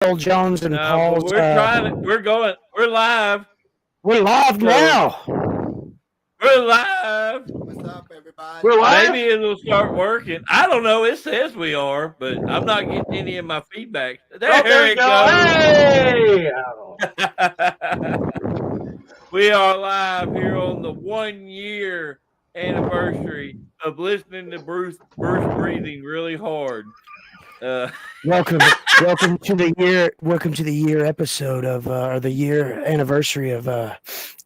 Earl Jones and No, Paul's. but we're trying to. We're going. We're live. We're live now. We're live. What's up, everybody? We're live? Maybe it'll start working. I don't know. It says we are, but I'm not getting any of my feedback. There we it go. goes. Hey! We are live here on the 1 year anniversary of listening to Bruce breathing really hard. Welcome to the year episode of or the year anniversary of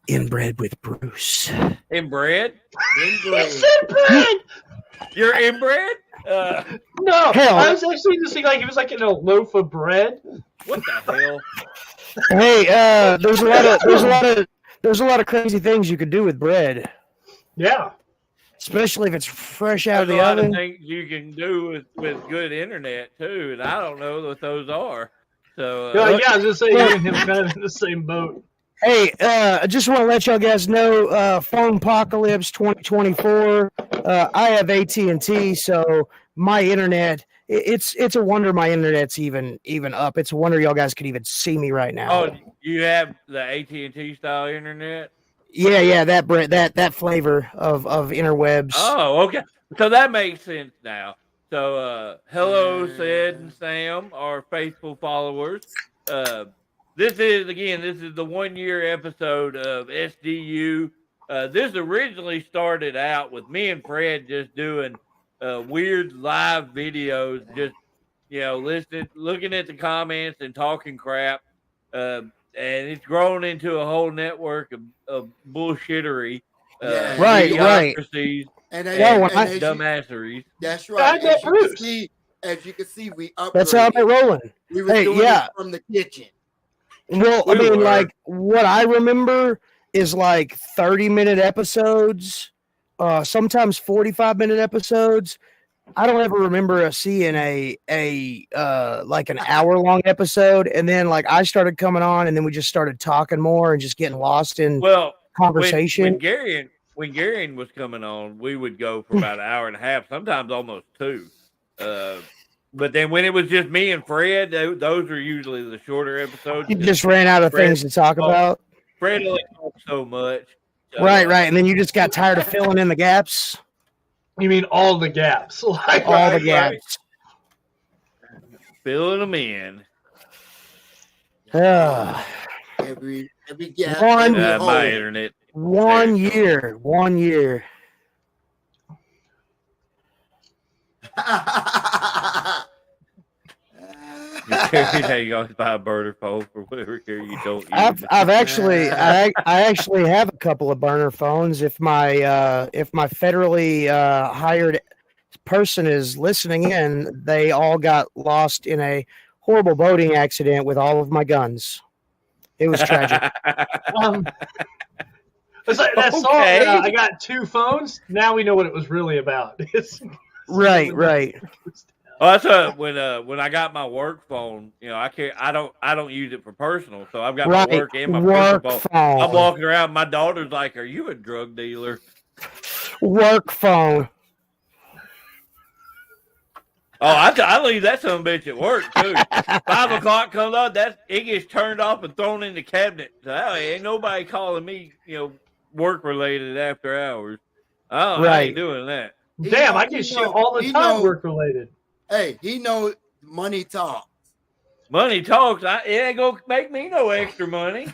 Inbred with Bruce. Inbred? Inbred. You're inbred? No, hell. I was actually just thinking like it was like in a loaf of bread. What the hell? Hey, there's a lot of crazy things you could do with bread. Yeah. Especially if it's fresh out of There's the a lot oven. of things you can do with good internet too, and I don't know what those are. So Yeah, I was just saying you and him kind of in the same boat. Hey, I just want to let y'all guys know, Phone Apocalypse 2024. I have AT&T, so my internet. It's a wonder my internet's even up. It's a wonder y'all guys could even see me right now. Oh, you have the AT&T style internet? Yeah, that flavor of interwebs. Oh, okay. So that makes sense now. So, hello, Sid and Sam, our faithful followers. This is the 1 year episode of SDU. This originally started out with me and Fred just doing weird live videos, just listening, looking at the comments and talking crap. And it's grown into a whole network of bullshittery. Right. Idiocracies And dumbasseries. That's right. As you can see, we upgraded. That's how I'm rolling. We were doing it from the kitchen. Well, I mean, like what I remember is like 30-minute episodes, sometimes 45-minute episodes. I don't ever remember seeing a like an hour-long episode, and then like I started coming on, and then we just started talking more and just getting lost in conversation. When Gary was coming on, we would go for about an hour and a half, sometimes almost two. But then when it was just me and Fred, those are usually the shorter episodes. You just ran out of things to talk about. Fred only talks so much. Right, and then you just got tired of filling in the gaps. You mean all the gaps? Like all the gaps. Filling them in. Every gap. My internet. 1 year. 1 year. You go buy a burner phone for whatever care you don't use. I actually have a couple of burner phones. If my federally hired person is listening in, they all got lost in a horrible boating accident with all of my guns. It was tragic. It's like that song. I got two phones. Now we know what it was really about. Right. Oh, that's when I got my work phone. I don't use it for personal, so I've got my work and my personal phone. I'm walking around. My daughter's like, "Are you a drug dealer?" Work phone. Oh, I leave that son of a bitch at work too. 5 o'clock comes on, it gets turned off and thrown in the cabinet. So ain't nobody calling me, work related after hours. I ain't doing that. Damn, I get shit all the time work related. Hey, he knows money talks. Money talks. It ain't gonna make me no extra money.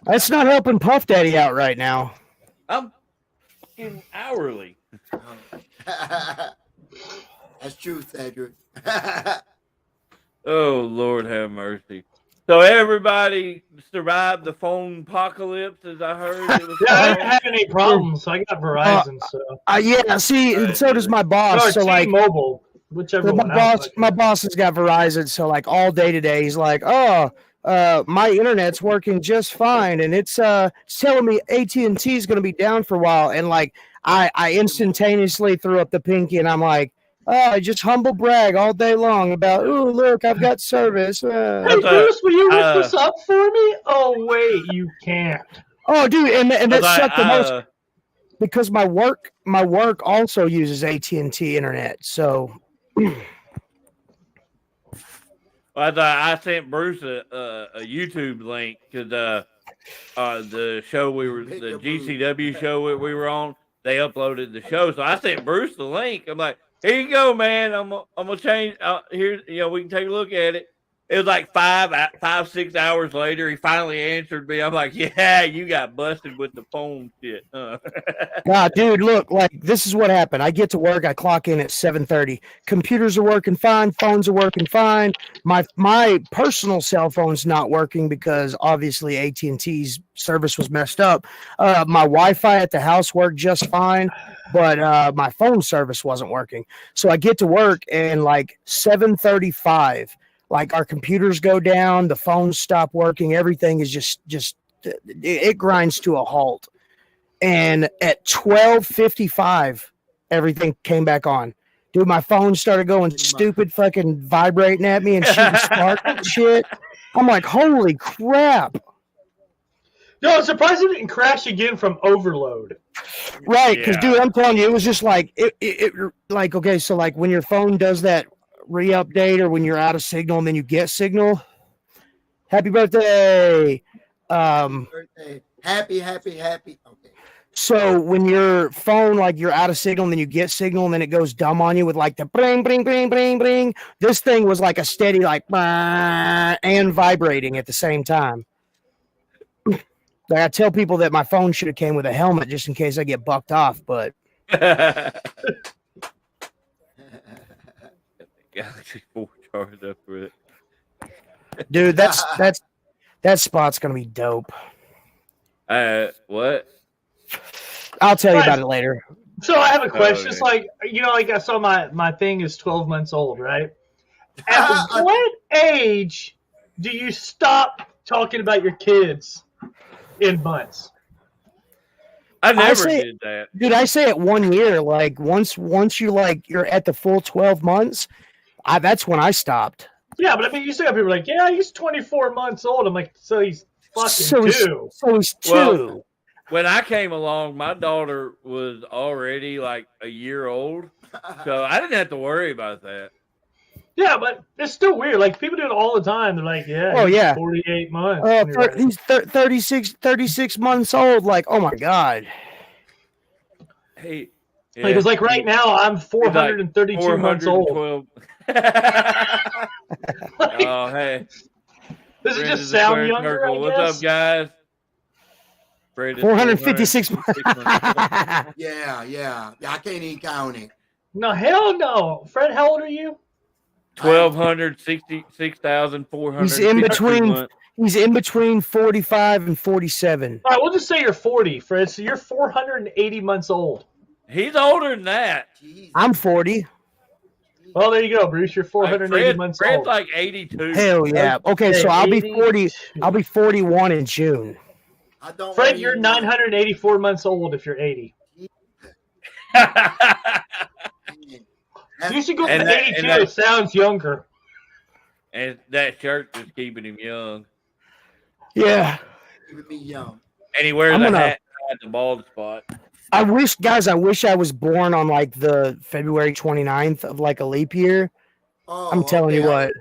That's not helping Puff Daddy out right now. I'm fucking hourly. That's true, Cedric. Oh, Lord have mercy. So everybody survived the phone apocalypse, as I heard. I didn't have any problems. I got Verizon, so. See, and so does my boss. So like T-Mobile, whichever one. My boss has got Verizon, so like all day today, he's like, my internet's working just fine, and it's telling me AT&T is going to be down for a while, and like I instantaneously threw up the pinky, and I'm like, I just humble brag all day long about, oh, look, I've got service. Hey, Bruce, will you look this up for me? Oh, wait, you can't. Oh, dude, and that sucked the most because my work also uses AT&T internet, so. I thought I sent Bruce a YouTube link because the show the GCW show we were on, they uploaded the show. So I sent Bruce the link. I'm like, here you go, man. I'm gonna change. Here, we can take a look at it. It was like 6 hours later. He finally answered me. I'm like, yeah, you got busted with the phone shit. Nah, dude, look, like this is what happened. I get to work. I clock in at 7:30. Computers are working fine. Phones are working fine. My personal cell phone's not working because obviously AT&T's service was messed up. My Wi-Fi at the house worked just fine, but my phone service wasn't working. So I get to work and like 7:35. Like our computers go down, the phones stop working, everything is just it grinds to a halt. And at 12:55, everything came back on. Dude, my phone started going stupid, fucking vibrating at me and shooting sparks and shit. I'm like, holy crap. No, I'm surprised it didn't crash again from overload. Right, because dude, I'm telling you, it was just like it like okay, so like when your phone does that re-update or when you're out of signal and then you get signal. Happy birthday. Birthday. Happy. Okay. So when your phone, like you're out of signal and then you get signal and then it goes dumb on you with like the bring, bring, bring, bring, bring. This thing was like a steady like and vibrating at the same time. Like I tell people that my phone should have came with a helmet just in case I get bucked off, but Galaxy 4 charged up for it. dude, that spot's gonna be dope. What? I'll tell you about it later. So I have a question. Okay. It's like, like I saw my thing is 12 months old, right? At what age do you stop talking about your kids in months? I never did that. Dude, I say it 1 year. Like once you're at the full 12 months, that's when I stopped. Yeah, but I mean, you still have people like, yeah, he's 24 months old. I'm like, so he's fucking two. He's two. Well, when I came along, my daughter was already like a year old, so I didn't have to worry about that. Yeah, but it's still weird. Like people do it all the time. They're like, yeah, 48 months. He's 36 months old. Like, oh my god. Hey, yeah. Because like right now, I'm 432 months old. Oh, hey. Does it just sound younger? What's up, guys? 456 months. Yeah. I can't even count it. No, hell no. Fred, how old are you? 1,266,400. He's in between 45 and 47. All right, we'll just say you're 40, Fred. So you're 480 months old. He's older than that. Jeez. I'm 40. Well, there you go, Bruce. You're 480 months Fred's old. like 82. Hell yeah. Okay, so I'll be 40. I'll be 41 in June. Fred, you're 984 months old if you're 80. You should go for 82. It sounds younger. And that shirt is keeping him young. Yeah. Keeping me young. And he wears a hat at the bald spot. I wish I was born on like the February 29th of like a leap year. Oh, I'm telling you what.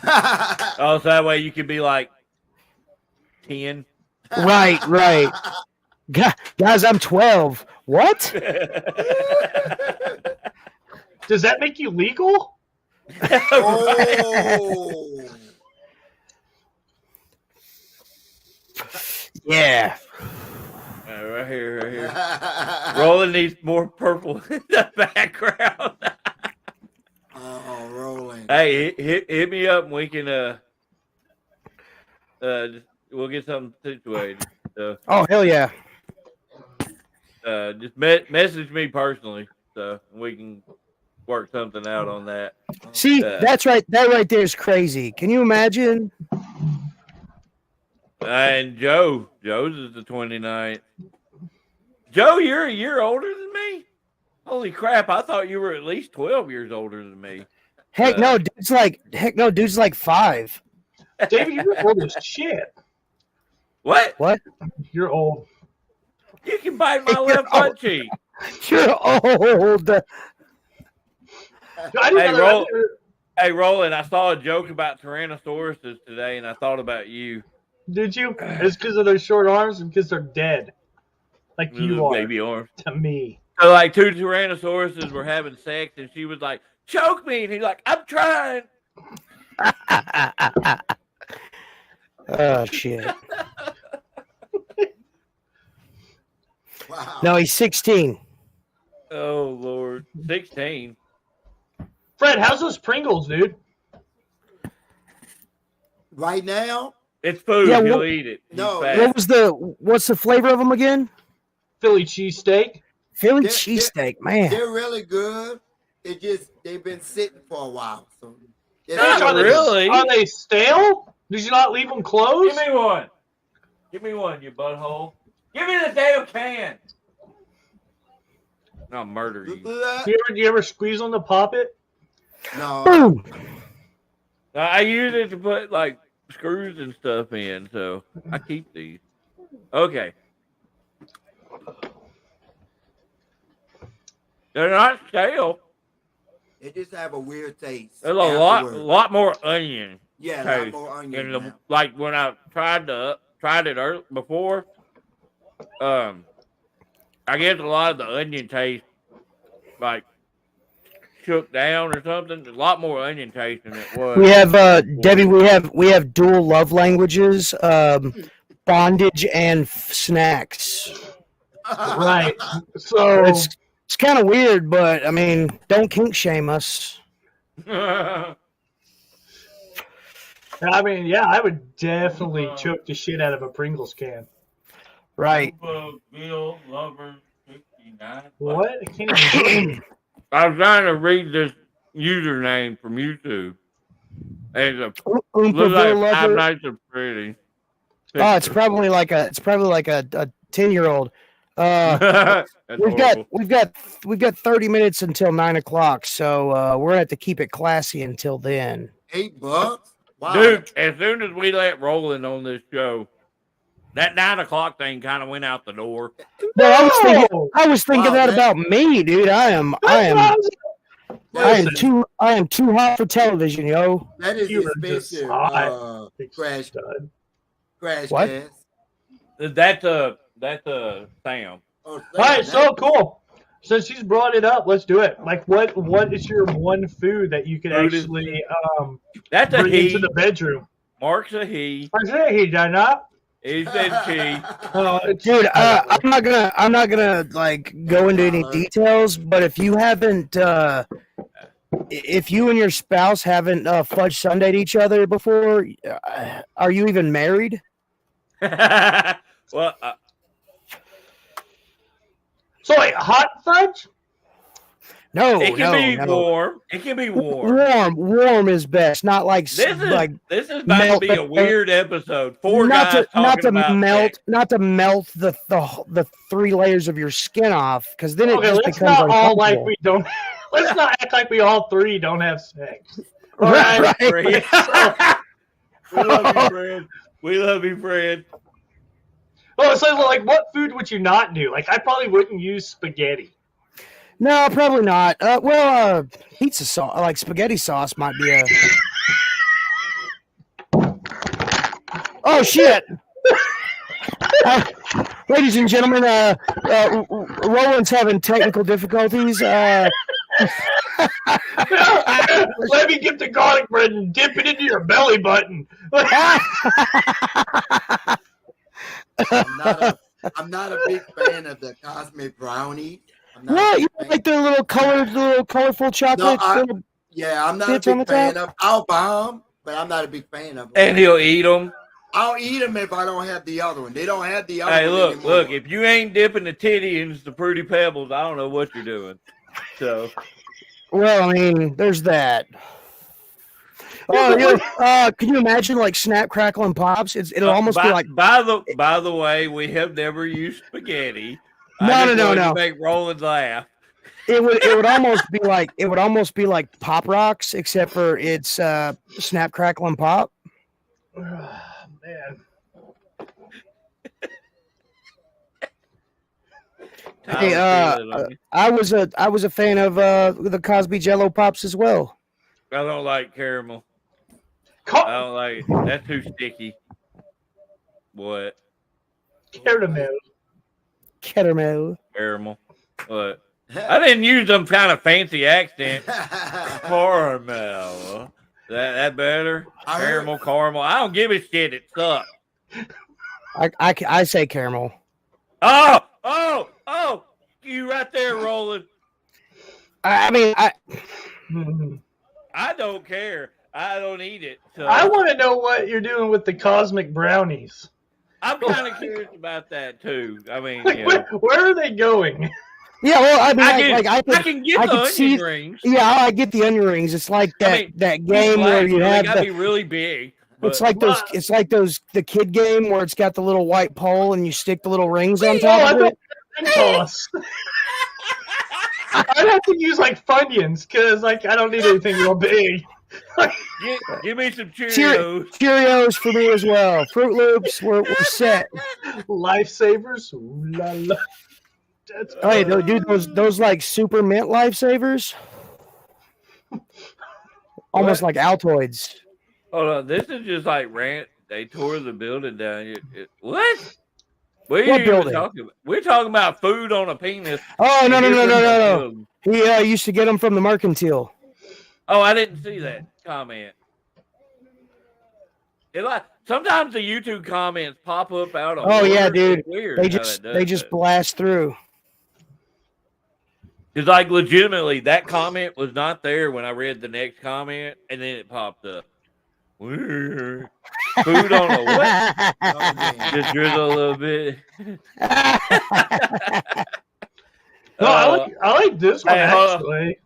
Oh, so that way you could be like 10. Right. Guys, I'm 12. What? Does that make you legal? Oh. Yeah. Right here. Roland needs more purple in the background. Oh, Roland. Hey, hit me up and we can we'll get something situated. So, Oh hell yeah. just message me personally so we can work something out on that. See, that's right. That right there is crazy. Can you imagine? And Joe's is the 29th. Joe, you're a year older than me? Holy crap, I thought you were at least 12 years older than me. Heck no, dude's like 5. David, you're old as shit. What? You're old. You can bite my left butt cheek. You're old. I didn't know Hey, Roland, I saw a joke about Tyrannosauruses today, and I thought about you. Did you? It's because of their short arms and because they're dead. Like you are Baby arms. to me. So, like, two Tyrannosauruses were having sex, and she was like, choke me. And he's like, I'm trying. Oh, shit. Wow. No, he's 16. Oh, Lord. 16. Fred, how's those Pringles, dude? Right now, It's food. Yeah, He'll what- eat it. He's No, fat. What's the flavor of them again? Philly cheesesteak. Philly They're- cheesesteak, man. they're really good. They've been sitting for a while. So Not Are they- really. Are they stale? Did you not leave them closed? Give me one. Give me one, you butthole. Give me the damn can. I'll murder you. Do you ever squeeze them to pop it? No, Boom. I use it to put like screws and stuff in, so I keep these. Okay. They're not stale. they just have a weird taste. There's a afterwards. lot more onion. Yeah, a lot taste. more onion. And the, now. like when I tried it before, I guess a lot of the onion taste like shook down or something. A lot more onion taste than it was. We have Debbie. We have dual love languages: bondage and snacks. Right. So It's kind of weird, but I mean, don't kink shame us. I mean, yeah, I would definitely choke the shit out of a Pringles can. Right. Bill Lover 69. What? I can't even hear you. I was trying to read this username from YouTube. And it looks like Oompa Five lover. Nights at Freddy's. Oh, it's probably like a 10-year-old. That's We've got 30 minutes until 9:00, so we're gonna have to keep it classy until then. $8. Wow. Dude, as soon as we let Roland on this show, that 9:00 thing kind of went out the door. No, I was thinking Wow, that that- about me, dude. I am too hot for television, yo. That is You were just expensive. hot. Crash Stud. What? gas. That's Sam. Oh, All right, so cool. Since she's brought it up, let's do it. Like, what is your one food that you could Food is- actually That's a bring he. into the bedroom? Mark's a he. I say he did not. He said she. Dude, I'm not gonna like go into any details, but if you haven't, if you and your spouse haven't fudge sundaed each other before, are you even married? Well, So wait, hot fudge? No, it can be no. warm. It can be warm. Warm is best. Not like This is like this is about to melt be the- a weird episode. Four not guys to talking about sex. not to melt the 3 layers of your skin off, because then it Okay, just let's becomes not all like uncomfortable. we don't. Let's not act like we all three don't have sex. All Right, right. right. We love you, Fred. We love you, Fred. Oh, so like, what food would you not do? Like, I probably wouldn't use spaghetti. No, probably not. Pizza sauce, like spaghetti sauce, might be a. Oh shit! Ladies and gentlemen, Roland's having technical difficulties. Let me get the garlic bread and dip it into your belly button. I'm not a big fan of the cosmic brownie. I'm not a What? big You fan. like the little colorful chocolate? Yeah, I'm not bits a on big the fan top? of. I'll buy them, but I'm not a big fan of them. And he'll eat them. I'll eat them if I don't have the other one. They don't have the other Hey, one look, anymore. look. If you ain't dipping the titty into the Fruity Pebbles, I don't know what you're doing. So, Well, I mean, there's that. Oh, can you imagine like Snap, Crackle, and Pops? It'll almost be like By the way, we have never used spaghetti. No. To make Roland laugh. it would almost be like Pop Rocks, except for it's Snap, Crackle, and Pop. Man. Hey, I was a fan of the Cosby Jello Pops as well. I don't like caramel. Ca- I don't like it. That's too sticky. What? Caramel. Caramel. Caramel. What? I didn't use some kind of fancy accent. Caramel. That better? Caramel. I don't give a shit. It sucks. I say caramel. Oh! You right there, Roland. I mean, I don't care. I don't eat it. So I want to know what you're doing with the cosmic brownies. I'm kind of curious about that too. I mean, Like, where are they going? yeah. Well, I mean, I can get the onion rings. Yeah, I get the onion rings. It's like that game where you have gotta be really big. It's like those. It's like the kid game where it's got the little white pole and you stick the little rings on top of it. I'd have to use like Funyuns because I don't need anything real big. Give me some Cheerios. Cheerios for me as well. Fruit Loops, we're set. Lifesavers. Ooh la la. That's Hey, dude, those like super mint lifesavers. Almost like Altoids. Hold on, this is just like rant. They tore the building down. What? What building? We're talking about food on a penis. Oh no! He used to get them from the mercantile. Oh, I didn't see that comment. Sometimes the YouTube comments pop up out of. Oh yeah, dude. It's weird. They just blast through. It's like legitimately that comment was not there when I read the next comment, and then it popped up. Weird. Food on a what? Just drizzle a little bit. No, I like this one actually.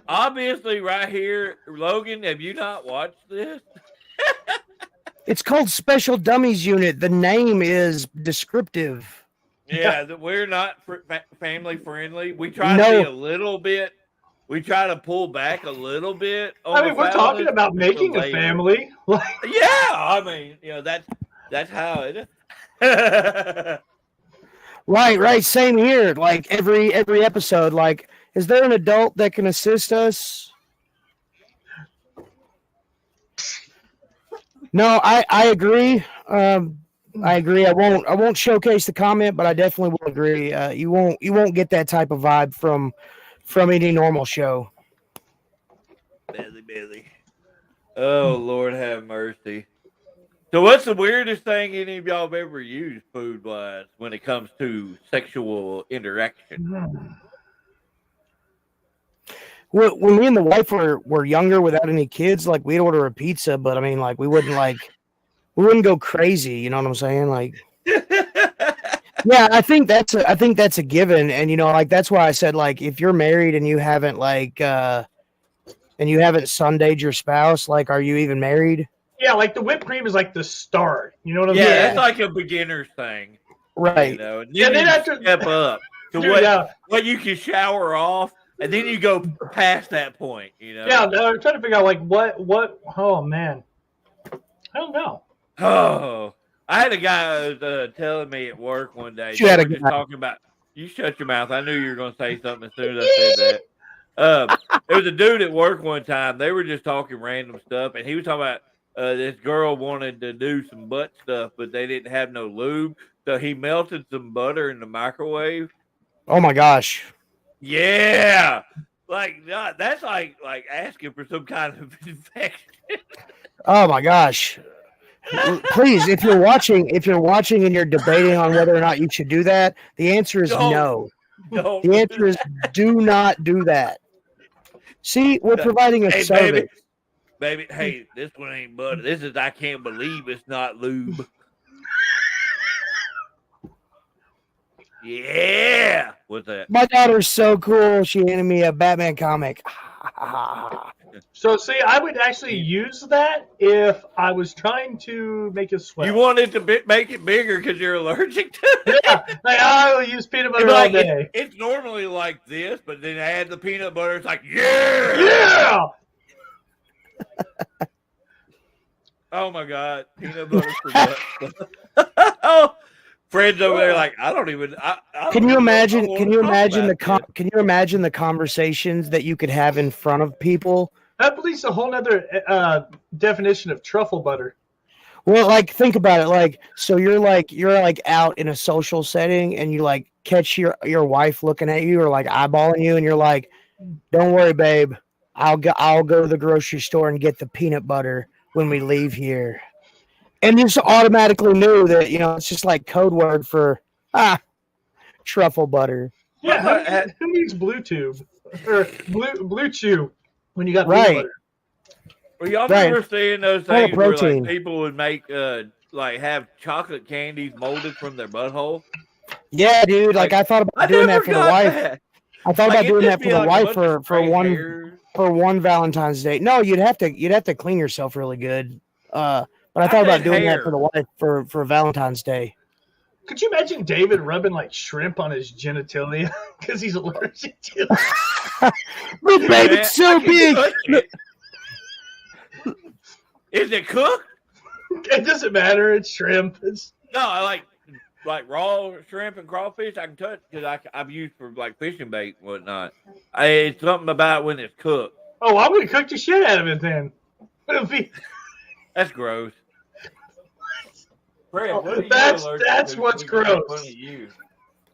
Obviously, right here, Logan. Have you not watched this? It's called Special Dummies Unit. The name is descriptive. Yeah, we're not family friendly. We try to be a little bit. We try to pull back a little bit. I mean, we're talking about making a family. Yeah, I mean, that's how it is. Right. Same here. Like every episode, like, is there an adult that can assist us? No, I agree. I agree. I won't showcase the comment, but I definitely will agree. You won't get that type of vibe from any normal show. Billy. Oh, Lord have mercy. So what's the weirdest thing any of y'all have ever used food-wise when it comes to sexual interaction? When me and the wife were younger without any kids, like, we'd order a pizza, but I mean, like, we wouldn't go crazy, you know what I'm saying? Like, yeah, I think that's a given, and like, that's why I said, like, if you're married and you haven't Sundayed your spouse, like, are you even married? Yeah, like the whipped cream is like the start. You know what I mean? Yeah, it's like a beginner's thing, right? And then after step up to what you can shower off, and then you go past that point. Yeah, I'm trying to figure out like what. Oh man, I don't know. Oh, I had a guy who was telling me at work one day. Talking about. You shut your mouth. I knew you were going to say something as soon as I said that. There was a dude at work one time. They were just talking random stuff, and he was talking about this girl wanted to do some butt stuff, but they didn't have no lube, so he melted some butter in the microwave. Oh my gosh! Yeah, like that's like asking for some kind of infection. Oh my gosh! Please, if you're watching and you're debating on whether or not you should do that, the answer is no. The answer is do not do that. See, we're providing a service. Baby, hey, this one ain't butter. This is I can't believe it's not lube. Yeah. What's that? My daughter's so cool. She handed me a Batman comic. So, see, I would actually use that if I was trying to make it swell. You wanted to make it bigger because you're allergic to it? Yeah, like, I will use peanut butter all day. It's normally like this, but then I add the peanut butter. It's like, yeah! Yeah! Oh, my God. Peanut butter for butt. Oh, Fred's over there like, I don't even. Can you imagine the conversations that you could have in front of people That believes a whole other definition of truffle butter. Well, like think about it. Like, so you're out in a social setting, and you like catch your wife looking at you or like eyeballing you, and you're like, "Don't worry, babe. I'll go to the grocery store and get the peanut butter when we leave here." And just automatically knew that it's just like code word for truffle butter. Yeah, who needs Blue Tube or Blue Chew when you got Right. peanut butter? Well, y'all Right. remember seeing those Full of things where like protein. people would make like have chocolate candies molded from their butthole? Yeah, dude. Like I thought about doing that for the wife. That. I thought Like, about doing it'd that just for be the like a wife bunch of straight hairs. for one Valentine's Day. No, you'd have to clean yourself really good. But I thought about said doing that hair. for the wife for Valentine's Day. Could you imagine David rubbing like shrimp on his genitalia because he's allergic to it? But babe, Man, it's so I can big. touch it. Is it cooked? It doesn't matter. It's shrimp. It's No, I like raw shrimp and crawfish. I can touch because I've used for like fishing bait and whatnot. It's something about when it's cooked. I'm gonna cook the shit out of it then. It'll be That's gross. Fred, Oh, what are you that's allergic to? what's We make gross. fun of you.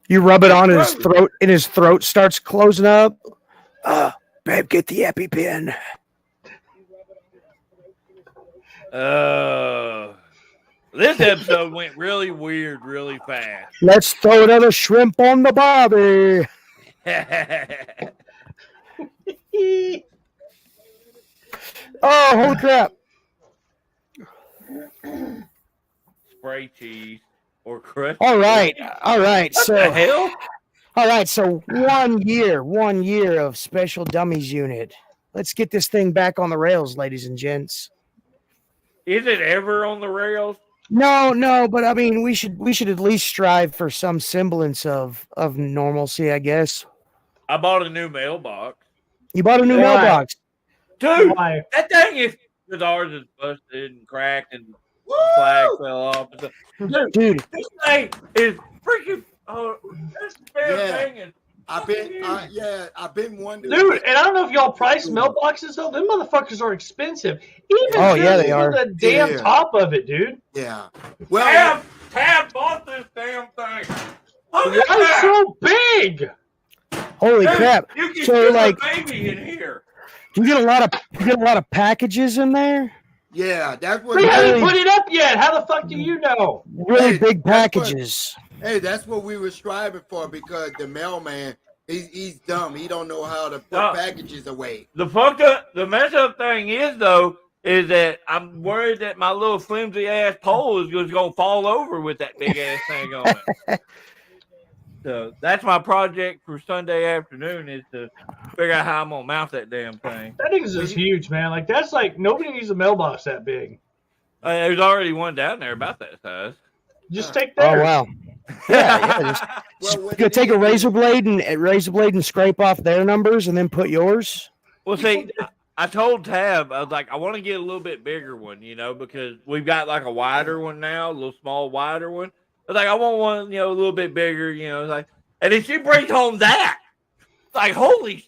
You rub it on his throat, and his throat starts closing up. Babe, get the EpiPen. This episode went really weird, really fast. Let's throw another shrimp on the barbie. Oh, holy crap. Spray cheese or crushed. All right. What the So, hell? all right. So 1 year of Special Dummies unit. Let's get this thing back on the rails, ladies and gents. Is it ever on the rails? No, but I mean, we should at least strive for some semblance of normalcy, I guess. I bought a new mailbox. You bought a new Why? mailbox. Dude, why. that thing is because ours is busted and cracked and the flag fell off. And stuff. Dude, This thing is freaking. Oh, this damn Yeah. thing is. I've been wondering. Dude, and I don't know if y'all price mailboxes though. Them motherfuckers are expensive. Even Oh, yeah, just they for are. the damn Yeah. top of it, dude. Yeah. Well, Tab bought this damn thing. Why Look at is it that. so big? holy Dude, crap. You can So, shoot like- a baby in here. You get a lot of packages in there. yeah, that's what. They haven't Really? put it up yet. How the fuck do you know? Really Hey, big that's what- packages. Hey, that's what we were striving for because the mailman, he's dumb. He don't know how to put packages away. The mess up thing is though, is that I'm worried that my little flimsy ass pole is just gonna fall over with that big ass thing on it. So that's my project for Sunday afternoon is to figure out how I'm gonna mount that damn thing. That thing is just huge, man. Like that's like nobody needs a mailbox that big. There's already one down there about that size. Just take Oh theirs. wow. Yeah. Just, Well, what go it take a is- razor blade and scrape off their numbers and then put yours. Well, see, I told Tab, I was like, I want to get a little bit bigger one, because we've got like a wider one now, a little small, wider one. I was like, I want one, a little bit bigger, like, and then she brings home that. It's like, holy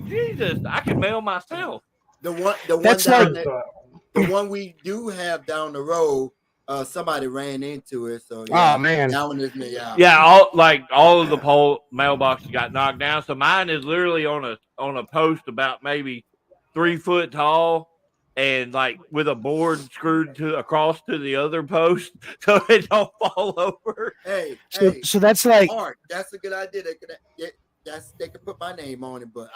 Jesus, I can mail myself. The one That's down like- there, the one we do have down the road, somebody ran into it. So Oh, man. that one is me out. Yeah, all of the pole mailboxes got knocked down. So mine is literally on a post about maybe 3 foot tall, and like with a board screwed across to the other post, so it don't fall over. Hey, So that's like Art, that's a good idea. They could put my name on it, but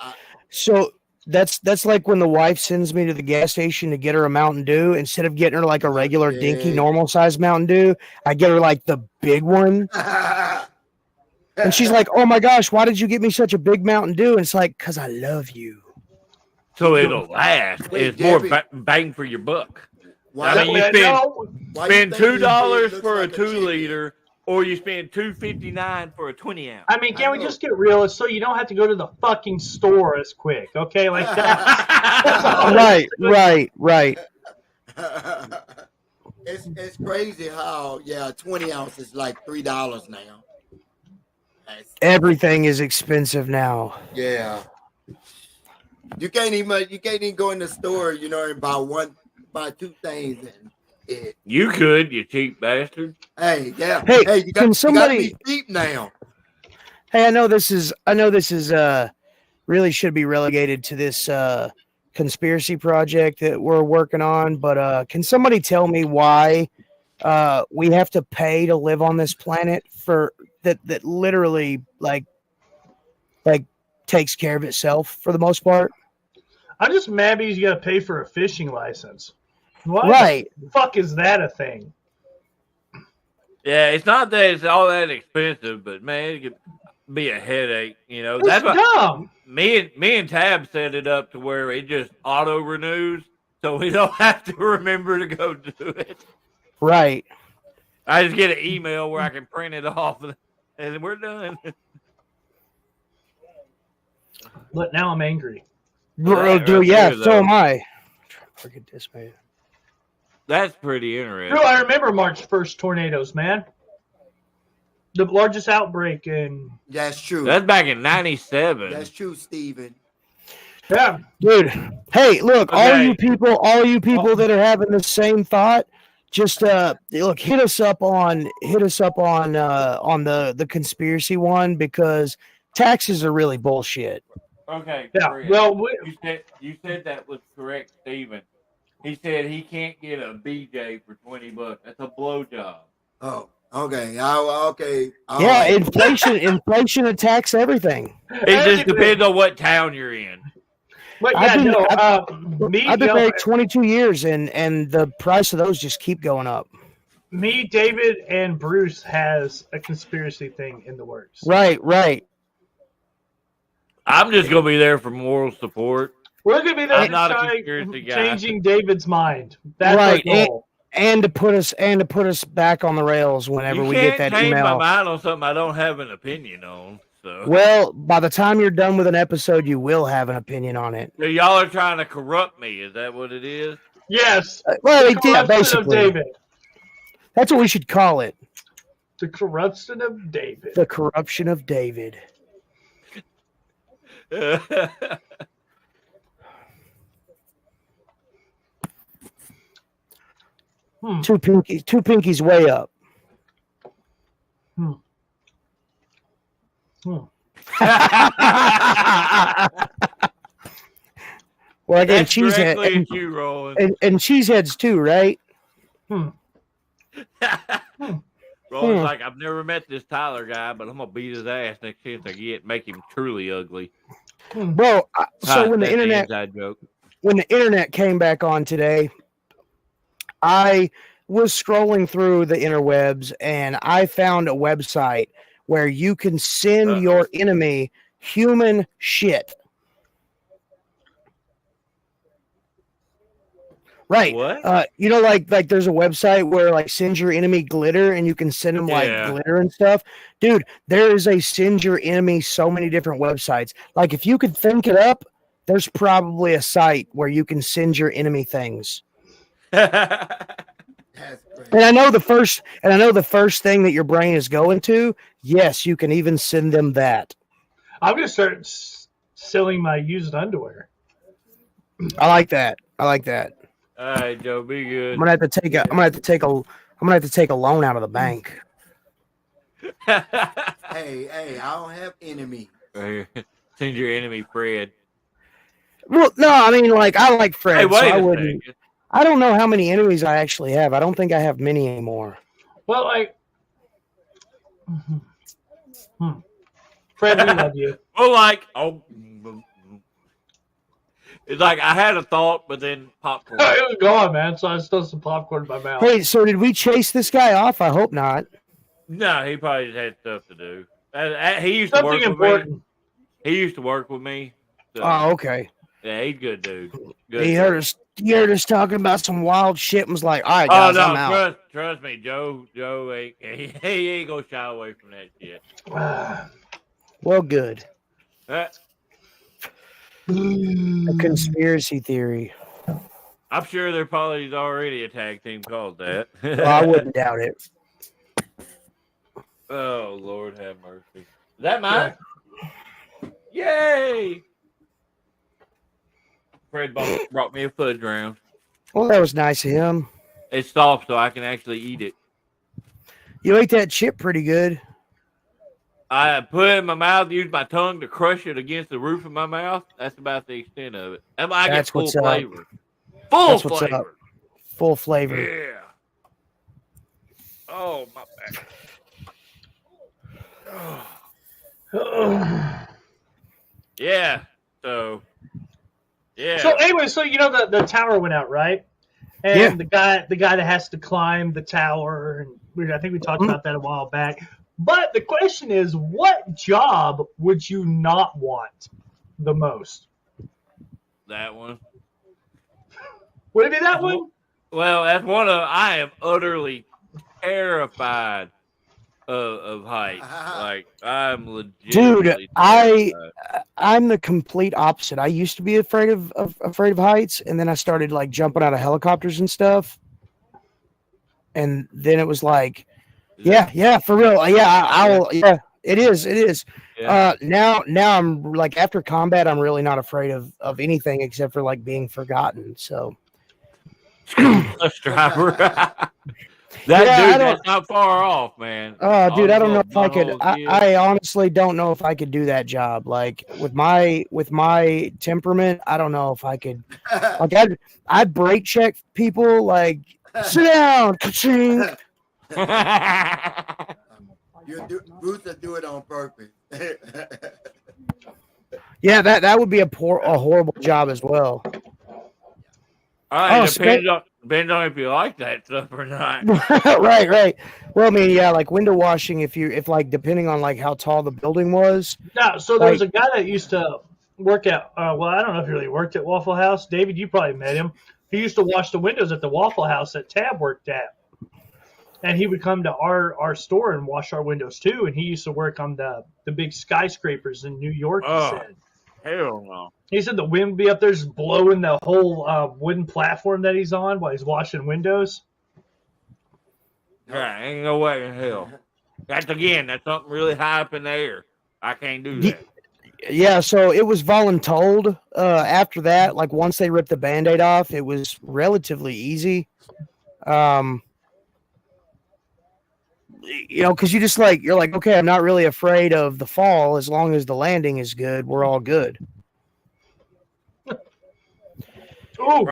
that's like when the wife sends me to the gas station to get her a Mountain Dew. Instead of getting her like a regular dinky Yeah. normal size Mountain Dew, I get her like the big one. And she's like, "Oh my gosh, why did you get me such a big Mountain Dew?" And it's like, "Cause I love you." So it'll last. Wait, It's more Debbie. bang for your buck. why, I mean, you Yeah, spend- no, why you Spend think this $2 looks for like a 2 chicken? liter, or you spend $2.59 for a 20 ounce. I mean, can I we know. just get real so you don't have to go to the fucking store as quick, okay? Like that. Right. It's crazy how 20 ounces is like $3 now. Everything is expensive now. Yeah. You can't even go in the store, and buy two things and it. You could, you cheap bastard. Hey, yeah. Hey, you can somebody? you gotta be cheap now. Hey, I know this is really should be relegated to this conspiracy project that we're working on, but can somebody tell me why we have to pay to live on this planet for that literally like takes care of itself for the most part? I'm just mad because you got to pay for a fishing license. Why Right. the fuck is that a thing? Yeah, it's not that it's all that expensive, but man, it could be a headache. It's dumb. Me and Tab set it up to where it just auto renews, so we don't have to remember to go do it. Right. I just get an email where I can print it off, and we're done. But now I'm angry. Dude, yeah, so am I. Forget this, man. That's pretty interesting. Bro, I remember March 1st tornadoes, man. The largest outbreak in... That's true. That's back in '97. That's true, Steven. Yeah. Dude, hey, look, Okay. all you people that are having the same thought, just look, hit us up on the conspiracy one, because taxes are really bullshit. Okay. Yeah, Chris, well, you said that was correct, Steven. He said he can't get a BJ for $20. That's a blowjob. Oh, okay. Okay. All Yeah, right. inflation attacks everything. It just depends on what town you're in. But yeah, I've been I've married 22 years, and the price of those just keep going up. Me, David, and Bruce has a conspiracy thing in the works. Right. I'm just gonna be there for moral support. We're gonna be there I'm to not a try conspiracy guy. changing David's mind. That's Right, our goal. and to put us back on the rails whenever we get that change my email. mind on something I don't have an opinion on. So Well, by the time you're done with an episode, you will have an opinion on it. So y'all are trying to corrupt me. Is that what it is? Yes. Well, The yeah, corruption of basically, David. that's what we should call it: The corruption of David. the corruption of David. Two pinkies way up. Well, again, That's cheesehead directly at you, Roland. and cheeseheads too, right? Roland's like, I've never met this Tyler guy, but I'm gonna beat his ass next chance I get, make him truly ugly. Bro, so when the internet inside joke. when the internet came back on today, I was scrolling through the interwebs and I found a website where you can send your enemy human shit. Right. What? Like there's a website where like send your enemy glitter and you can send them like glitter and stuff. Dude, there is a send your enemy so many different websites. Like if you could think it up, there's probably a site where you can send your enemy things. That's great. And I know the first thing that your brain is going to, yes, you can even send them that. I'm gonna start selling my used underwear. I like that. All right, Joe, be good. I'm gonna have to take a loan out of the bank. Hey, I don't have enemy. Send your enemy Fred. Well, no, I mean, like I like Fred. Hey, wait so a second. I don't know how many enemies I actually have. I don't think I have many anymore. Well, like, Fred, we love you. Well, like, it's like I had a thought, but then popcorn. It was gone, man. So I still some popcorn in my mouth. Hey, so did we chase this guy off? I hope not. No, he probably just had stuff to do. He used to work Something with me. important. He used to work with me. So, Oh, okay. yeah, he's a good dude. Good He dude. heard us talking about some wild shit and was like, all right, guys, I'm out. Trust me, Joe ain't he ain't gonna shy away from that shit. Well, good. Uh, A conspiracy theory. I'm sure there probably is already a tag team called that. Well, I wouldn't doubt it. Oh, Lord have mercy. Is that mine? Yay! Fred brought me a fudge round. Well, that was nice of him. It's soft, so I can actually eat it. You ate that chip pretty good. I put it in my mouth, used my tongue to crush it against the roof of my mouth. That's about the extent of it. And I get full flavor. Full flavor. Full flavor. Yeah. Oh, my back. Yeah. So, yeah. So anyway, so you know the tower went out, right? And the guy that has to climb the tower, and I think we talked about that a while back. But the question is, what job would you not want the most? That one. Would it be that one? Well, that's one of. I am utterly terrified of heights. Like I'm legitimately. Dude, I'm the complete opposite. I used to be afraid of heights, and then I started like jumping out of helicopters and stuff. And then it was like, yeah, for real. Yeah, I will. Yeah, it is. Yeah. Now I'm like after combat, I'm really not afraid of anything except for like being forgotten. So. Bus driver. That's not far off, man. Oh, dude, I don't know if I could. I honestly don't know if I could do that job. Like with my temperament, I don't know if I could. Like I'd brake check people. Like sit down. Ka-ching. Bruce will do it on purpose. Yeah, that would be a horrible job as well. Depends on if you like that stuff or not. Right. Well, I mean, yeah, like window washing. If like depending on like how tall the building was. No, so there was a guy that used to work at. Well, I don't know if he really worked at Waffle House. David, you probably met him. He used to wash the windows at the Waffle House that Tab worked at, and he would come to our store and wash our windows too. And he used to work on the big skyscrapers in New York. He said. Hell no. He said the wind would be up there just blowing the whole wooden platform that he's on while he's washing windows. Yeah, ain't no way in hell. That's something really high up in the air. I can't do that. Yeah, so it was voluntold. After that, like once they ripped the Band-Aid off, it was relatively easy. You know, because you're like, okay, I'm not really afraid of the fall as long as the landing is good. We're all good. Oh,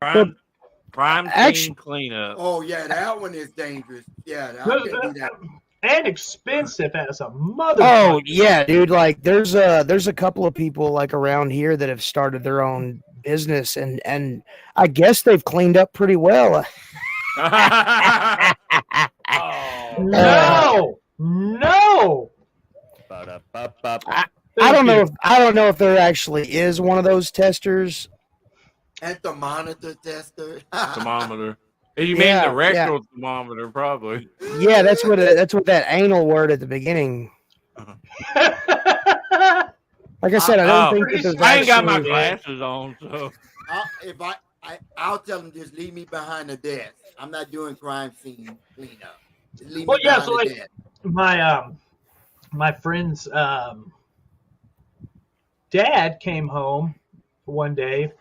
prime scene cleanup. Oh yeah, that one is dangerous. Yeah, I can do that. And expensive as a mother. Oh yeah, dude. Like there's a couple of people like around here that have started their own business, and I guess they've cleaned up pretty well. No. I don't know if there actually is one of those testers. And thermometer tester. Thermometer. You mean the rectal thermometer, probably. Yeah, that's what that anal word at the beginning. Like I said, I don't think that there's I ain't got my glasses on, so I'll tell them just leave me behind the desk. I'm not doing crime scene cleanup. Just leave me Well, yeah, behind so the like desk. my friend's dad came home one day,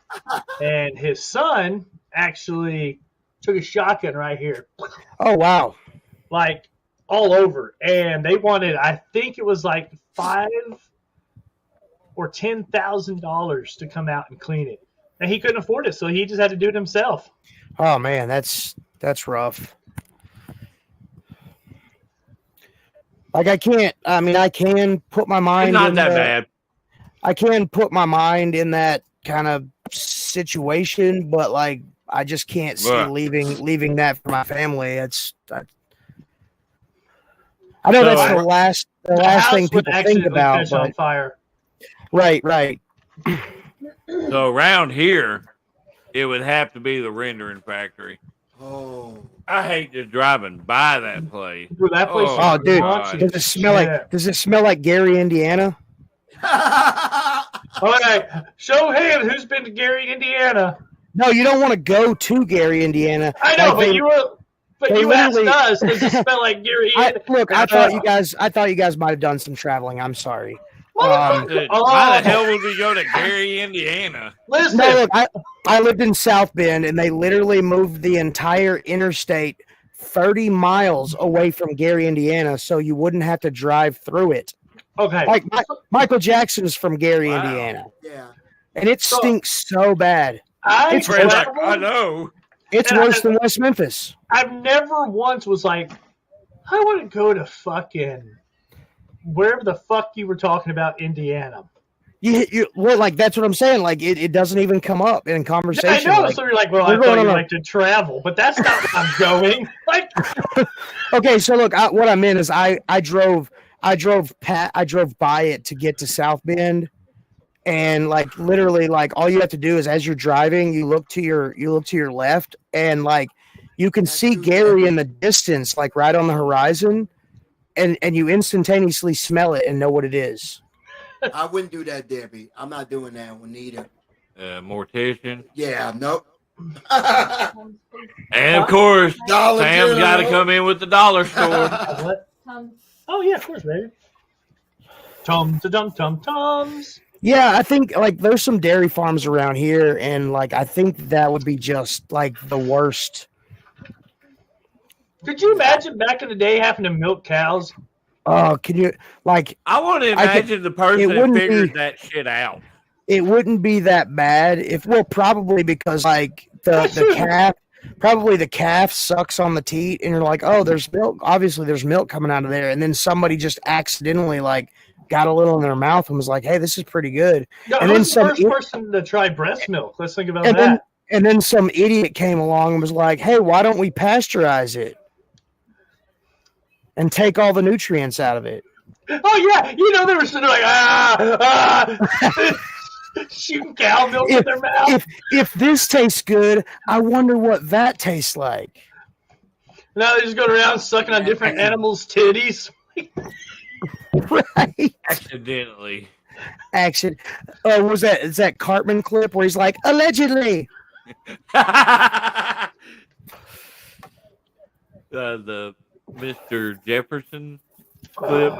and his son actually took a shotgun right here. Oh wow! Like all over, and they wanted, I think it was like $5,000 or $10,000 to come out and clean it, and he couldn't afford it, so he just had to do it himself. Oh man, that's rough. Like I can put my mind. It's not that bad. I can put my mind in that kind of situation, but like I just can't see leaving that for my family. I know that's the last thing people think about. Catch on fire. Right. So around here, it would have to be the rendering factory. Oh, I hate just driving by that place. Dude, that place. Oh, dude, God. does it smell like Gary, Indiana? All right, show him who's been to Gary, Indiana. No, you don't want to go to Gary, Indiana. I know, like you asked us. Does it smell like Gary? I thought you guys might have done some traveling. I'm sorry. Why the hell would we go to Gary, Indiana? Listen, No, look, I lived in South Bend, and they literally moved the entire interstate 30 miles away from Gary, Indiana, so you wouldn't have to drive through it. okay. Like Michael Jackson's from Gary, Wow. Indiana, Yeah. and it stinks so bad. I know. It's And worse than West Memphis. I've never once was like, I want to go to fucking wherever the fuck you were talking about, Indiana. Well, like that's what I'm saying. Like it doesn't even come up in conversation. I know. Like, So you're like, well, I thought you like to travel, but that's not where I'm going. Like, okay, so look, what I meant is I drove by it to get to South Bend, and like literally, like all you have to do is as you're driving, you look to your left, and like you can see Gary in the distance, like right on the horizon, and you instantaneously smell it and know what it is. I wouldn't do that, Debbie. I'm not doing that with neither. Mortician. Yeah, nope. And of course, Dollar Sam's General. got to come in with the dollar store. what? Oh yeah, of course, baby. Tums. Yeah, I think like there's some dairy farms around here, and like I think that would be just like the worst. Could you imagine back in the day having to milk cows? Oh, can you like? I want to imagine the person that figured that shit out. It wouldn't be that bad probably because like the calf sucks on the teat, and you're like, oh, there's milk. Obviously, there's milk coming out of there, and then somebody just accidentally like got a little in their mouth and was like, hey, this is pretty good. No, and who's the first person to try breast milk? Let's think about that. And then some idiot came along and was like, hey, why don't we pasteurize it and take all the nutrients out of it? Oh yeah, they were sitting like shooting cow milk in their mouth. If this tastes good, I wonder what that tastes like. Now they just go around sucking on different animals' titties. Right. Accidentally. Was that Cartman clip where he's like, allegedly? The Mr. Jefferson clip,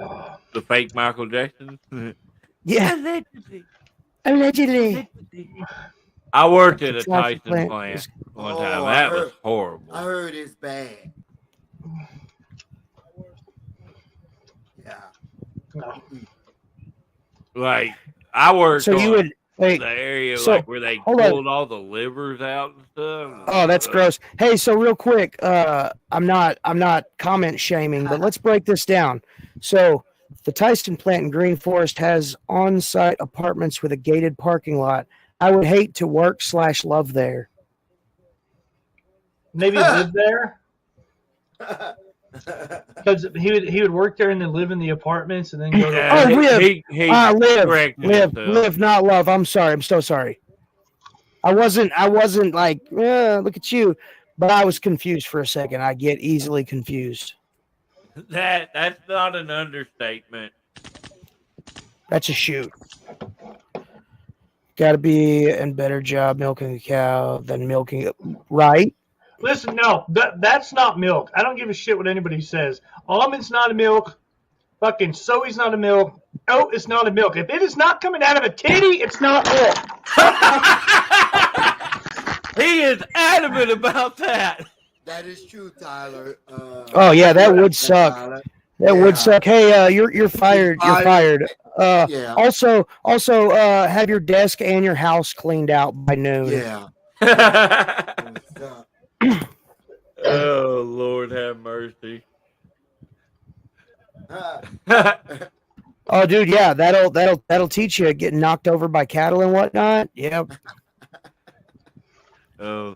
the fake Michael Jackson. Yeah. Allegedly. I worked at a Tyson plant one time. That was horrible. I heard it's bad. Yeah. No. Like I worked. So you would the area where they pulled all the livers out and stuff. Oh, that's gross. Hey, so real quick, I'm not comment shaming, but let's break this down. So the Tyson plant in Green Forest has on-site apartments with a gated parking lot. I would hate to work/love there. Maybe live there. Because he would work there and then live in the apartments and then go to live, not love. I'm sorry. I'm so sorry. I wasn't like, look at you, but I was confused for a second. I get easily confused. That's not an understatement. That's a shoot. Got to be a better job milking a cow than milking it, right? Listen, no, that's not milk. I don't give a shit what anybody says. Almond's not a milk. Fucking soy's not a milk. Oh, it's not a milk. If it is not coming out of a titty, it's not milk. He is adamant about that. That is true, Tyler. Oh yeah, that would suck. Tyler. That would suck. Hey, you're fired. You're fired. Yeah. Also, have your desk and your house cleaned out by noon. Yeah. Oh Lord, have mercy. Oh, dude, yeah, that'll teach you getting knocked over by cattle and whatnot. Yep. Oh,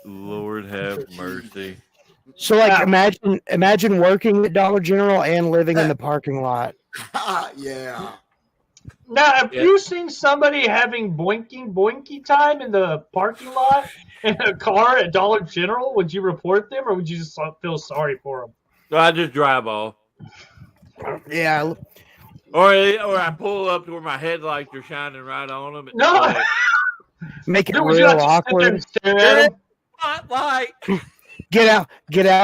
Lord, have mercy. So, like, imagine working at Dollar General and living in the parking lot. Yeah. Now, have you seen somebody having boinky time in the parking lot in a car at Dollar General? Would you report them, or would you just feel sorry for them? So I just drive off. Yeah. Or I pull up to where my headlights are shining right on them. No. Make it real awkward. Spotlight. Get out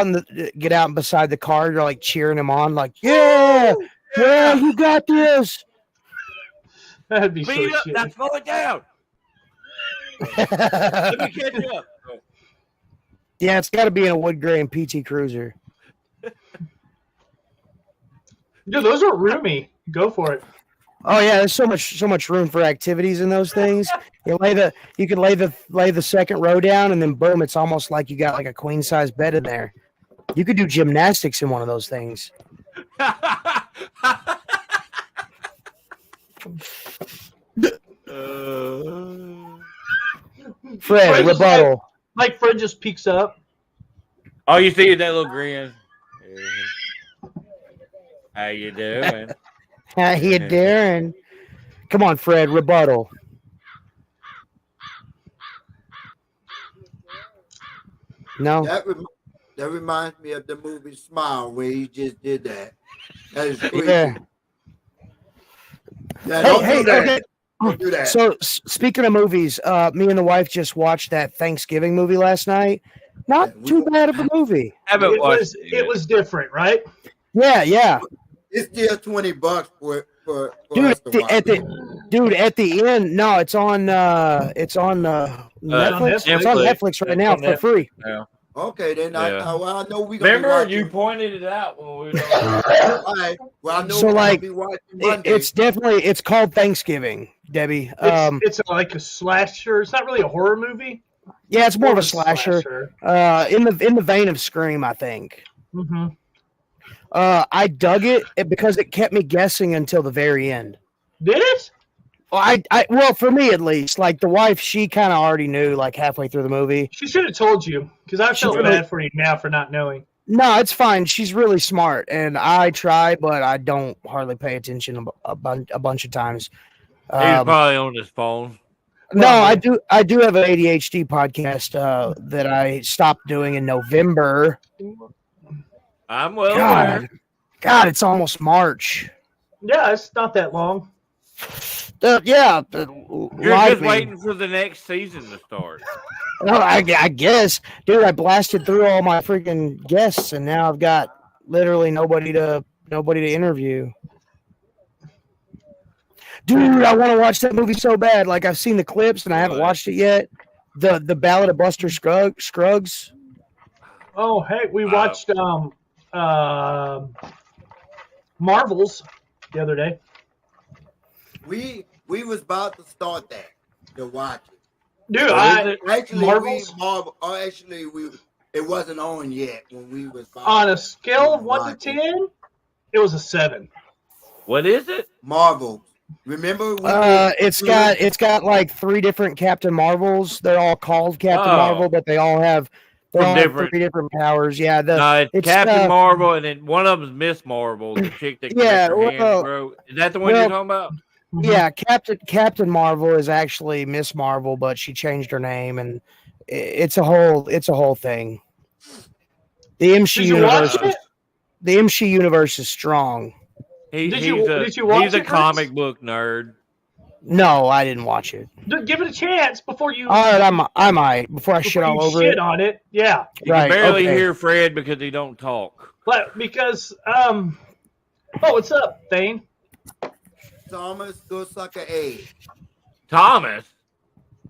and beside the car. You're like cheering him on, like, yeah, you got this. That'd be Speed so up. Now shitty. slow it down. Let me catch up. Yeah, it's got to be in a wood grain PT Cruiser. Dude, those are roomy. Go for it. Oh yeah, there's so much room for activities in those things. You can lay the second row down, and then boom, it's almost like you got like a queen size bed in there. You could do gymnastics in one of those things. Fred, rebuttal. Like Fred just peeks up. All you see is that little grin. How you doing? How you doing? Come on, Fred, rebuttal. No. That reminds me of the movie Smile, where he just did that. That is crazy. Yeah. Yeah, don't do that. Okay. Don't do that. So speaking of movies, me and the wife just watched that Thanksgiving movie last night. Not too bad of a movie. It was different, right? Yeah. It's still $20 for Dude, us to watch. at the end, no, it's on Netflix. It's on Netflix right now for free. Yeah. Okay, then Yeah. I know we gonna Remember, be you watching. pointed it out when we were All right. Well, I know So, we're like, gonna be watching Monday. it's called Thanksgiving, Debbie. It's like a slasher. It's not really a horror movie. Yeah, it's more of a slasher. In the vein of Scream, I think. Mm-hmm. I dug it because it kept me guessing until the very end. Did it? Well, for me at least, like the wife, she kind of already knew like halfway through the movie. She should have told you, because I felt really- bad for you now for not knowing. No, it's fine. She's really smart, and I try, but I don't hardly pay attention a bunch of times. He was probably on his phone. No, I do have an ADHD podcast that I stopped doing in November. I'm well aware. God, it's almost March. Yeah, it's not that long. You're Live just me. waiting for the next season to start. No, I guess, dude. I blasted through all my freaking guests, and now I've got literally nobody to interview. Dude, I want to watch that movie so bad. Like I've seen the clips, and I haven't watched it yet. The Ballad of Buster Scruggs. Oh, hey, we watched Marvels the other day. We was about to start that to watch it. Dude, Marvels? It wasn't on yet when we was On a scale of 1 to 10, it was a 7. What is it? Marvel. Remember? It's got like 3 different Captain Marvels. They're all called Captain Marvel, but they all have 3 different powers. Yeah, it's Captain Marvel, and then one of them is Miss Marvel, the chick that is that the one you're talking about? Yeah, Captain Marvel is actually Miss Marvel, but she changed her name, and it's a whole thing. The MC universe is strong. Did you watch he's it, a comic book nerd. No, I didn't watch it. Give it a chance before you. All right, I might before I shit all over shit it. on it. Yeah, you can barely hear Fred because he don't talk. But because what's up, Thane? Thomas, go suck a egg. Thomas,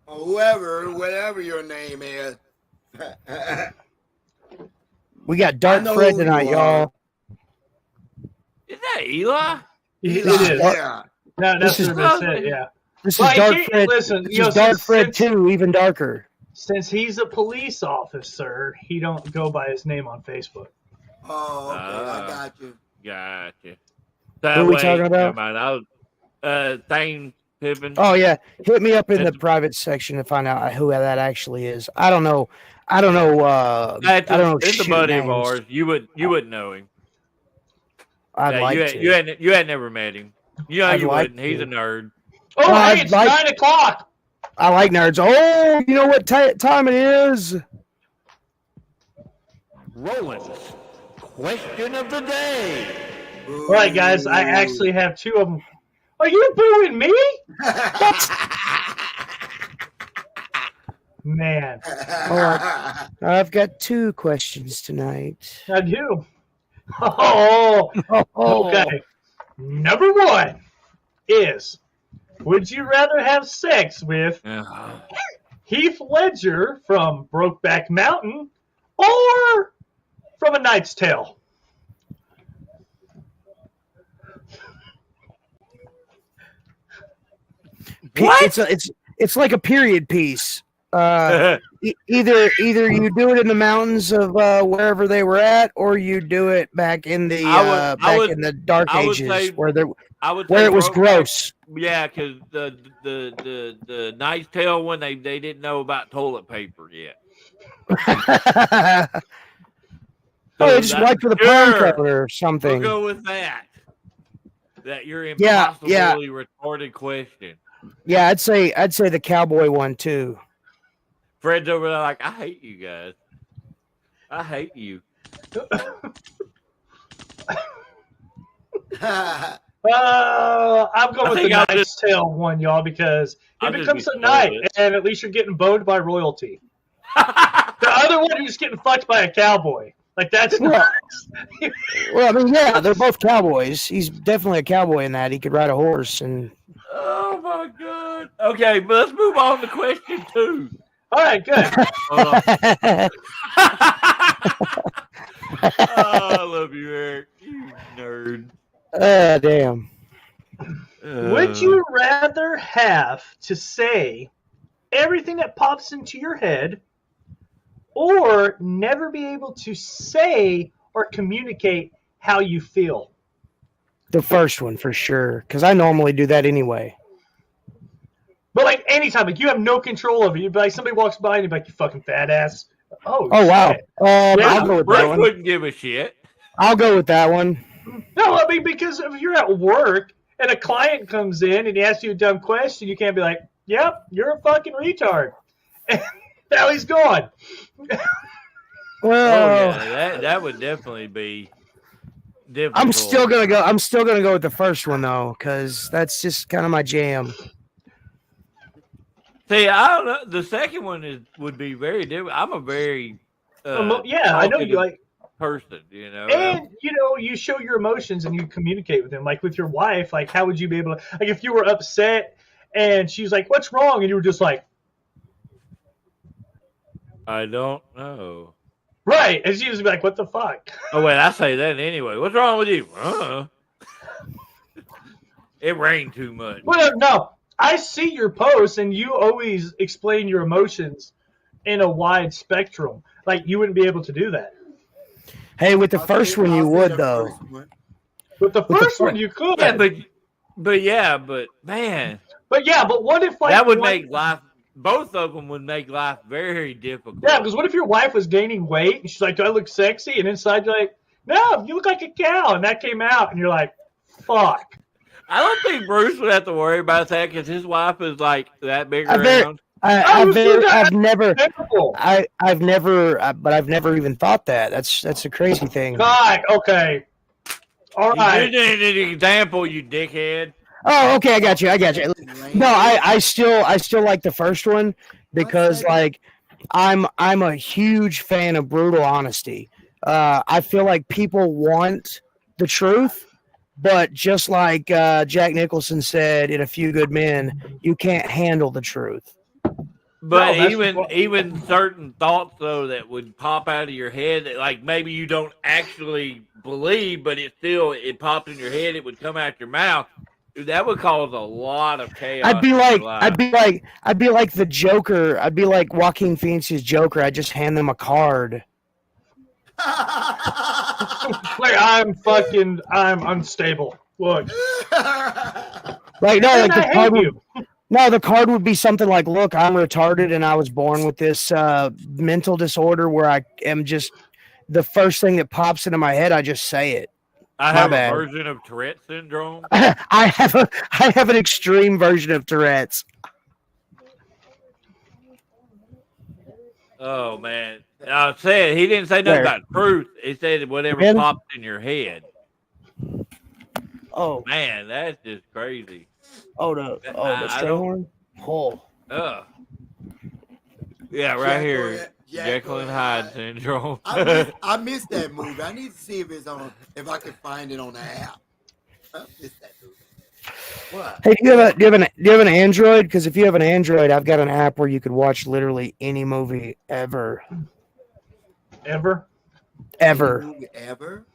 or whatever your name is. We got Dark Fred tonight, y'all. Is that Eli? It is. Yeah. No, that's what I said. Yeah. This is Dark Fred. Listen, this is Dark Fred 2, even darker. Since he's a police officer, he don't go by his name on Facebook. Oh, okay. I got you. Gotcha. What are we talking about? Thane Pippin. Oh yeah, hit me up in the private section to find out who that actually is. I don't know. It's a buddy of ours. You wouldn't know him. I'd like to. You had never met him. You wouldn't. He's a nerd. Oh, hey, it's 9 o'clock. I like nerds. Oh, you know what time it is? Roland's question of the day. All right, guys. I actually have 2 of them. Are you booing me? Man. I've got 2 questions tonight. I do. Oh, okay. Number 1 is, Would you rather have sex with Heath Ledger from Brokeback Mountain or from A Knight's Tale? What? It's like a period piece. Either you do it in the mountains of wherever they were at, or you do it back in the in the Dark Ages where it was gross. Yeah, because the Knight's Tale one they didn't know about toilet paper yet. They just wiped with a pine cover or something. We'll go with that. That your impossibly retarded question. Yeah, I'd say the cowboy one too. Fred's over there like, I hate you guys. I hate you. I'm going with the Knight's Tale one, y'all, because it becomes a knight, and at least you're getting boned by royalty. The other one, you're just getting fucked by a cowboy. Like, that's nice. Well, I mean, yeah, they're both cowboys. He's definitely a cowboy in that. He could ride a horse. And oh, my God. Okay, but let's move on to question 2. All right, good. I love you, Eric. You nerd. Damn. Would you rather have to say everything that pops into your head or never be able to say or communicate how you feel? The first one for sure, because I normally do that anyway. But like anytime, like you have no control over it. You'd be like, somebody walks by and you'd be like, you fucking fat ass. Oh wow. Shit. I'll go with that one. Wouldn't give a shit. I'll go with that one. No, I mean, because if you're at work and a client comes in and he asks you a dumb question, you can't be like, yep, you're a fucking retard. And now he's gone. Well, that would definitely be difficult. I'm still gonna go with the first one though, because that's just kind of my jam. See, I don't know. The second one would be very different. I'm a very I know you like person, you know. And you show your emotions and you communicate with them. Like with your wife, like how would you be able to, like if you were upset and she's like, "What's wrong?" and you were just like, I don't know. Right, and she was like, "What the fuck?" Oh wait, I say that anyway. What's wrong with you? It rained too much. Well, no. I see your posts, and you always explain your emotions in a wide spectrum. Like, you wouldn't be able to do that. Hey, with the first one, you would, though. With the first one, you could. Yeah, but man. But what if, like... That would make life... Both of them would make life very difficult. Yeah, because what if your wife was gaining weight, and she's like, do I look sexy? And inside, you're like, no, you look like a cow. And that came out, and you're like, fuck. I don't think Bruce would have to worry about that because his wife is like that big around. I've never even thought that. That's a crazy thing. God, okay. All right. You did an example, you dickhead. Oh, okay, I got you. No, I still like the first one because like I'm a huge fan of brutal honesty. I feel like people want the truth. But just like Jack Nicholson said in A Few Good Men, you can't handle the truth. But even certain thoughts, though, that would pop out of your head, that, like maybe you don't actually believe, but it popped in your head, it would come out your mouth. Dude, that would cause a lot of chaos. I'd be like the Joker. I'd be like Joaquin Phoenix's Joker. I'd just hand them a card. Like I'm unstable. Look. Like no, like the card would be something like, look, I'm retarded and I was born with this mental disorder where I am just the first thing that pops into my head, I just say it. I have a version of Tourette syndrome. I have an extreme version of Tourette's. Oh man. He didn't say nothing about truth. He said whatever popped in your head. Oh man, that's just crazy. The Strayhorn? Yeah, right here. Jekyll and Hyde syndrome. I missed that movie. I need to see if it's on. If I can find it on the app. I missed that movie. What? Hey, do you have an Android? Because if you have an Android, I've got an app where you could watch literally any movie ever. Ever? Any Ever. movie ever?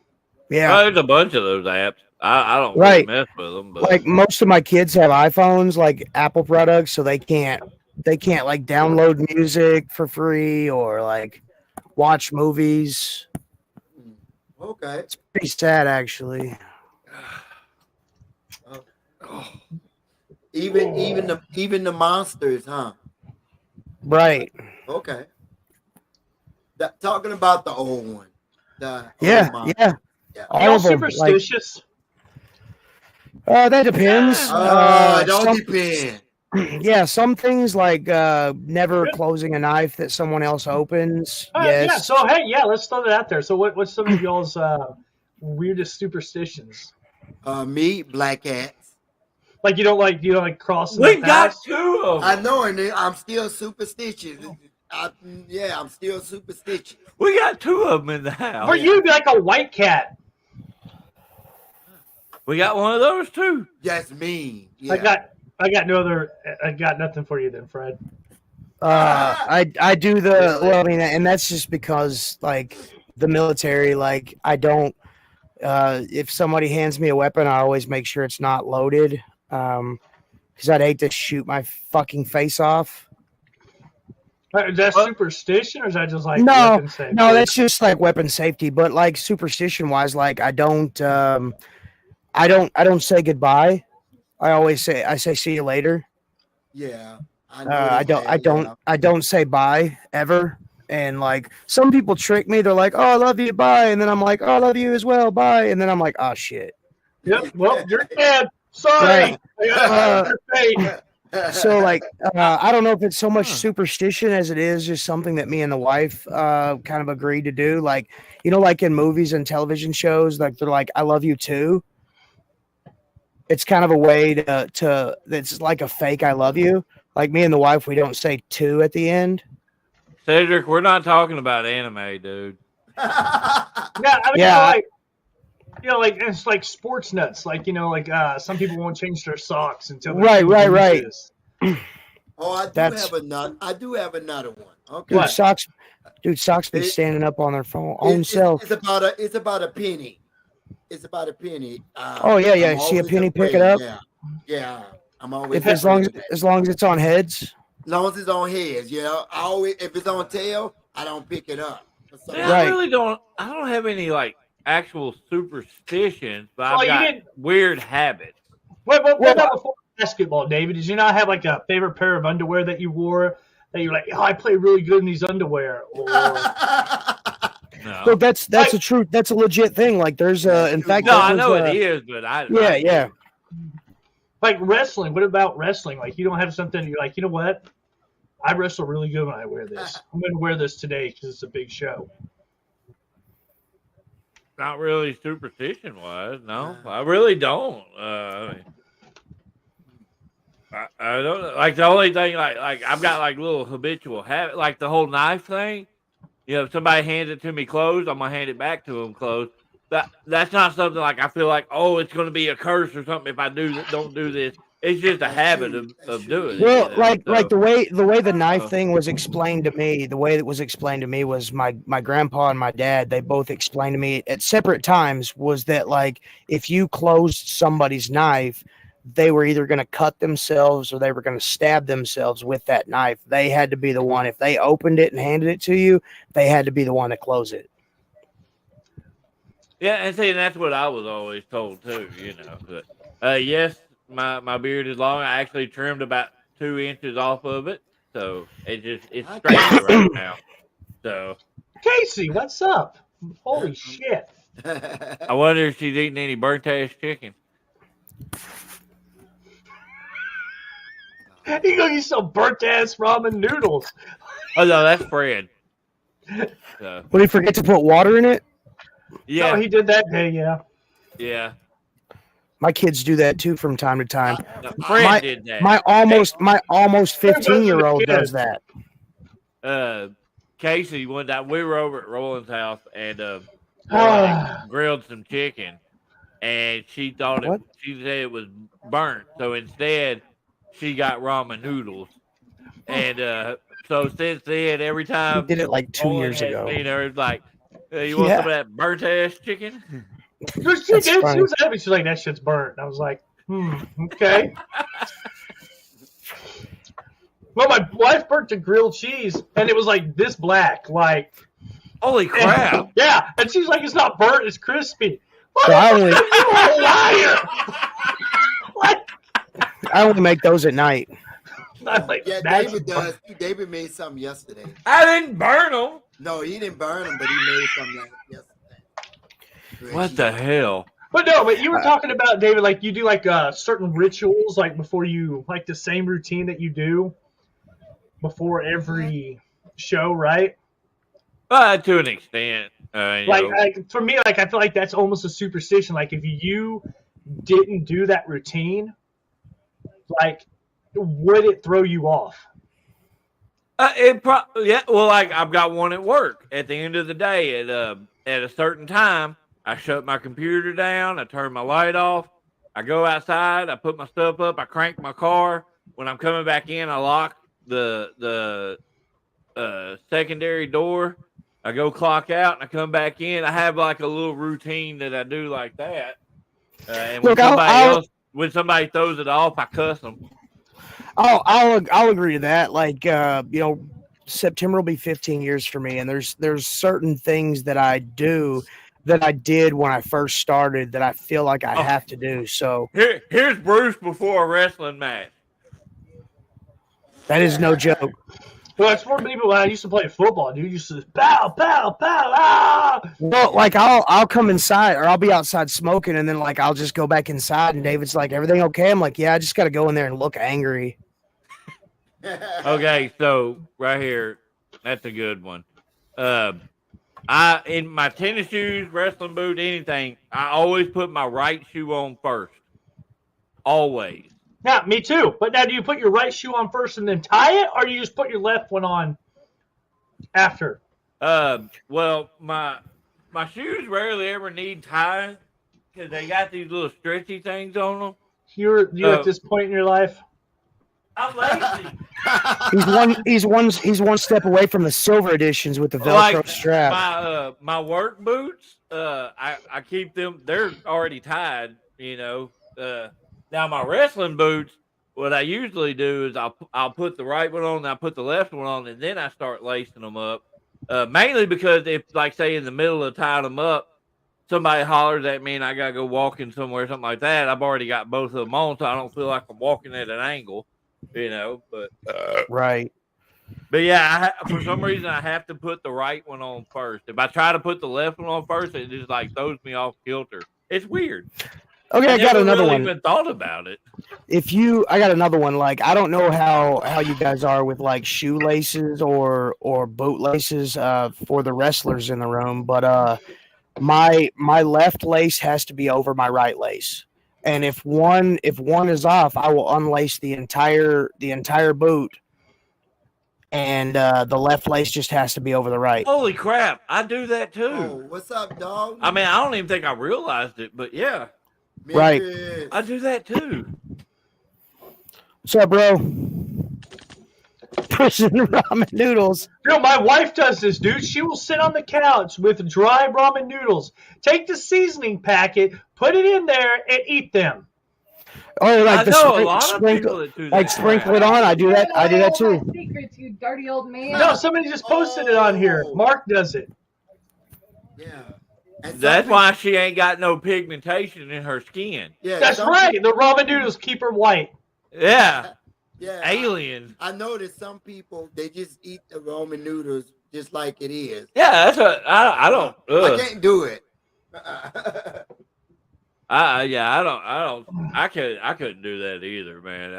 Yeah. Well, there's a bunch of those apps. I don't really Right. mess with them, but Like most of my kids have iPhones, like Apple products, so they can't like download music for free or like watch movies. Okay. It's pretty sad, actually. Even the monsters, huh? Right. Okay. Talking about the old one. The Yeah. old monster. Yeah. Yeah. All Y'all of them. Like, superstitious? that depends. It don't Some, depend. yeah, some things like never closing a knife that someone else opens. Yeah. Yes. So hey, yeah, let's throw that out there. So what's some of y'all's weirdest superstitions? Me, black cats. Like you don't like crossing we the got paths? 2 of them. I know, and I'm still superstitious. I'm still superstitious. We got 2 of them in the house. For you, it'd be like a white cat. We got one of those too. That's mean. Yeah. I got nothing for you then, Fred. I do the well, I mean, and that's just because like the military, like I don't. If somebody hands me a weapon, I always make sure it's not loaded. Because I'd hate to shoot my fucking face off. Is that superstition, or is that just like No, weapon safety? no, that's just like weapon safety. But like superstition wise, like I don't say goodbye. I say see you later. Yeah. I don't say bye ever. And like some people trick me. They're like, "Oh, I love you, bye," and then I'm like, "Oh, I love you as well, bye," and then I'm like, "Oh shit." Yep. Well, you're dead. Sorry. Right. So like I don't know if it's so much superstition as it is just something that me and the wife kind of agreed to do. Like, you know, like in movies and television shows, like they're like, "I love you too." It's kind of a way to it's like a fake "I love you." Like me and the wife, we don't say "to" at the end. Cedric, we're not talking about anime, dude. Yeah, I mean, Yeah. like, like it's like sports nuts. Like, some people won't change their socks until their Right, shoe right. loses. Oh, I do have another one. Okay. Dude, What? Socks be standing up on their own self. It's about a penny. It's about a penny. Oh yeah. I'm See a always penny, pick it afraid. up. Yeah. I'm always If as long as it's on heads. As long as it's on heads, if it's on tail, I don't pick it up. Yeah, Right. I don't have any like actual superstitions, but Oh, I've you got didn't- weird habits. What about before basketball, David? Did you not have like a favorite pair of underwear that you wore that you're like, oh, I play really good in these underwear? Or No, So that's a legit thing. Like there's in fact no, there I was, know it is, but I Yeah. like wrestling. What about wrestling? Like you don't have something you're like, you know what? I wrestle really good when I wear this. I'm going to wear this today because it's a big show. Not really superstition wise. No, I really don't. I don't know. Like the only thing, like I've got like little habitual habit, like the whole knife thing. If somebody hands it to me closed, I'm gonna hand it back to them closed. That's not something like I feel like, oh, it's gonna be a curse or something if I don't do this. It's just a habit of doing it. Well, like the way the Oh. knife thing was explained to me, the way it was explained to me was my grandpa and my dad, they both explained to me at separate times was that like if you closed somebody's knife, they were either going to cut themselves or they were going to stab themselves with that knife. They had to be the one. If they opened it and handed it to you, they had to be the one to close it. Yeah, and see, that's what I was always told too. But yes, my beard is long. I actually trimmed about 2 inches off of it, so it's straight right now. So Casey, what's up? Holy shit! I wonder if she's eating any burnt ass chicken. You go get some burnt ass ramen noodles. Oh no, that's Fred. So, Would he forget to put water in it? yeah, Oh, he did that day, yeah. yeah. My kids do that too from time to time. No, Fred did that. My almost 15-year-old does that. Casey, one time we were over at Roland's house and grilled some chicken, and she thought What? she said it was burnt. So instead, she got ramen noodles. And so since then, every He time did it like 2 Olin years has ago. seen her, it's like, you want some of that burnt ass chicken? She That's did. She funny. was happy. She's like, that shit's burnt. And I was like, okay. Well, my wife burnt the grilled cheese, and it was like this black, like. Holy crap! Yeah, and she's like, it's not burnt, it's crispy. So I only, You liar! Like, I only make those at night. I'm like, Yeah, that's David does. David made something yesterday. I didn't burn them. No, he didn't burn them, but he made something yesterday. What the hell? But no, but you were talking about, David, like you do like certain rituals, like before you, like the same routine that you do before every show, right? To an extent. Like for me, like I feel like that's almost a superstition. Like if you didn't do that routine, like would it throw you off? Yeah. Well, like I've got one at work. At the end of the day, at a certain time, I shut my computer down. I turn my light off. I go outside. I put my stuff up. I crank my car. When I'm coming back in, I lock the secondary door. I go clock out and I come back in. I have like a little routine that I do like that. And when Look, when somebody throws it off, I cuss them. I'll agree to that. Like September will be 15 years for me, and there's certain things that I do that I did when I first started that I feel like I have to do. So here's Bruce before a wrestling match. that is no joke. Well, it's for people when I used to play football, dude. Used to pow, pow, pow, ah! Well, like I'll come inside or I'll be outside smoking, and then like I'll just go back inside, and David's like, "Everything okay?" I'm like, "Yeah, I just got to go in there and look angry." Okay, so right here, that's a good one. I in my tennis shoes, wrestling boot, anything, I always put my right shoe on first. Always. Yeah, me too. But now, do you put your right shoe on first and then tie it, or do you just put your left one on after? Well, my shoes rarely ever need tying because they got these little stretchy things on them. You're at this point in your life. I'm lazy. He's one step away from the silver editions with the Velcro strap. My work boots, I keep them. They're already tied. Now my wrestling boots, what I usually do is I'll put the right one on, and I put the left one on, and then I start lacing them up. Mainly because if, like, say, in the middle of tying them up, somebody hollers at me and I gotta go walking somewhere, something like that, I've already got both of them on, so I don't feel like I'm walking at an angle, But Right. But yeah, for some reason I have to put the right one on first. If I try to put the left one on first, it just like throws me off kilter. It's weird. Okay, I got another one. Even thought about it. I got another one. Like, I don't know how you guys are with like shoelaces or boot laces for the wrestlers in the room, but my left lace has to be over my right lace, and if one is off, I will unlace the entire boot, and the left lace just has to be over the right. Holy crap! I do that too. Oh, what's up, dog? I mean, I don't even think I realized it, but yeah. Right. I do that too. What's up, bro? Pushing ramen noodles. My wife does this, dude. She will sit on the couch with dry ramen noodles, take the seasoning packet, put it in there, and eat them. Oh, like sprinkle it on. I do that. I do that too. Secrets, you dirty old man. No, somebody just posted it on here. Mark does it. Yeah. That's why she ain't got no pigmentation in her skin. Yeah, that's right. The ramen noodles keep her white. Yeah. Yeah. Alien. I noticed some people, they just eat the ramen noodles just like it is. Yeah, I don't. I can't do it. I couldn't do that either, man.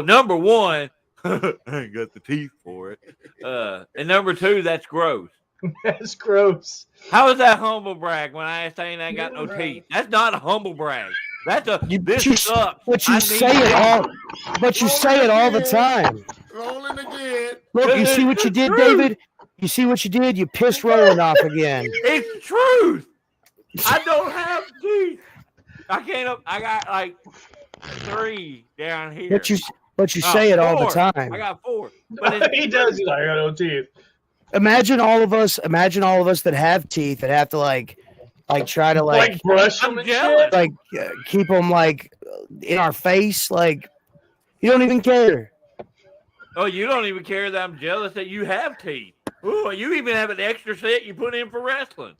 Number one, I ain't got the teeth for it. And number two, that's gross. That's gross. How is that humble brag when I ain't got no teeth? That's not a humble brag. That's this sucks. But you say it all. But you say it all the time. Rolling again. Look, you see what you did, David? You see what you did? You pissed Roland off again. It's truth. I don't have teeth. I can't. I got like 3 down here. But you say it all the 4. time. I got 4. But He does. He's like, I got no teeth. Imagine all of us that have teeth that have to like try to Like brush I'm them and jealous. shit. like keep them like in our face. Like you don't even care. oh, you don't even care that I'm jealous that you have teeth. Ooh, you even have an extra set you put in for wrestling.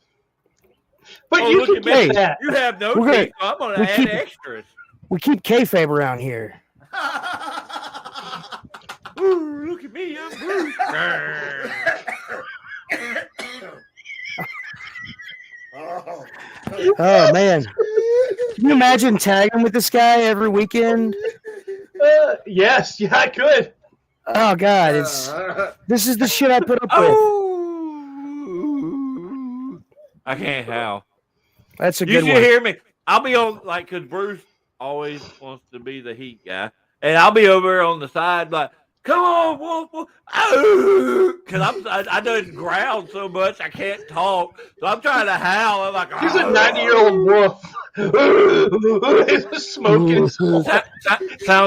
But Oh, you look can at get me. that. You have no We're gonna- teeth, so I'm going we to add keep- extras. We keep kayfabe around here. Ooh, look at me, I'm Bruce. Oh man, can you imagine tagging with this guy every weekend? Yes, yeah, I could. Oh god, this is the shit I put up with. Oh, I can't howl. That's a You good should one. hear me. I'll be on because Bruce always wants to be the heat guy, and I'll be over there on the side like, "Come on, wolf!" Because I done growled so much I can't talk, so I'm trying to howl. I'm like, He's a 90-year-old wolf. He's smoking. Sounds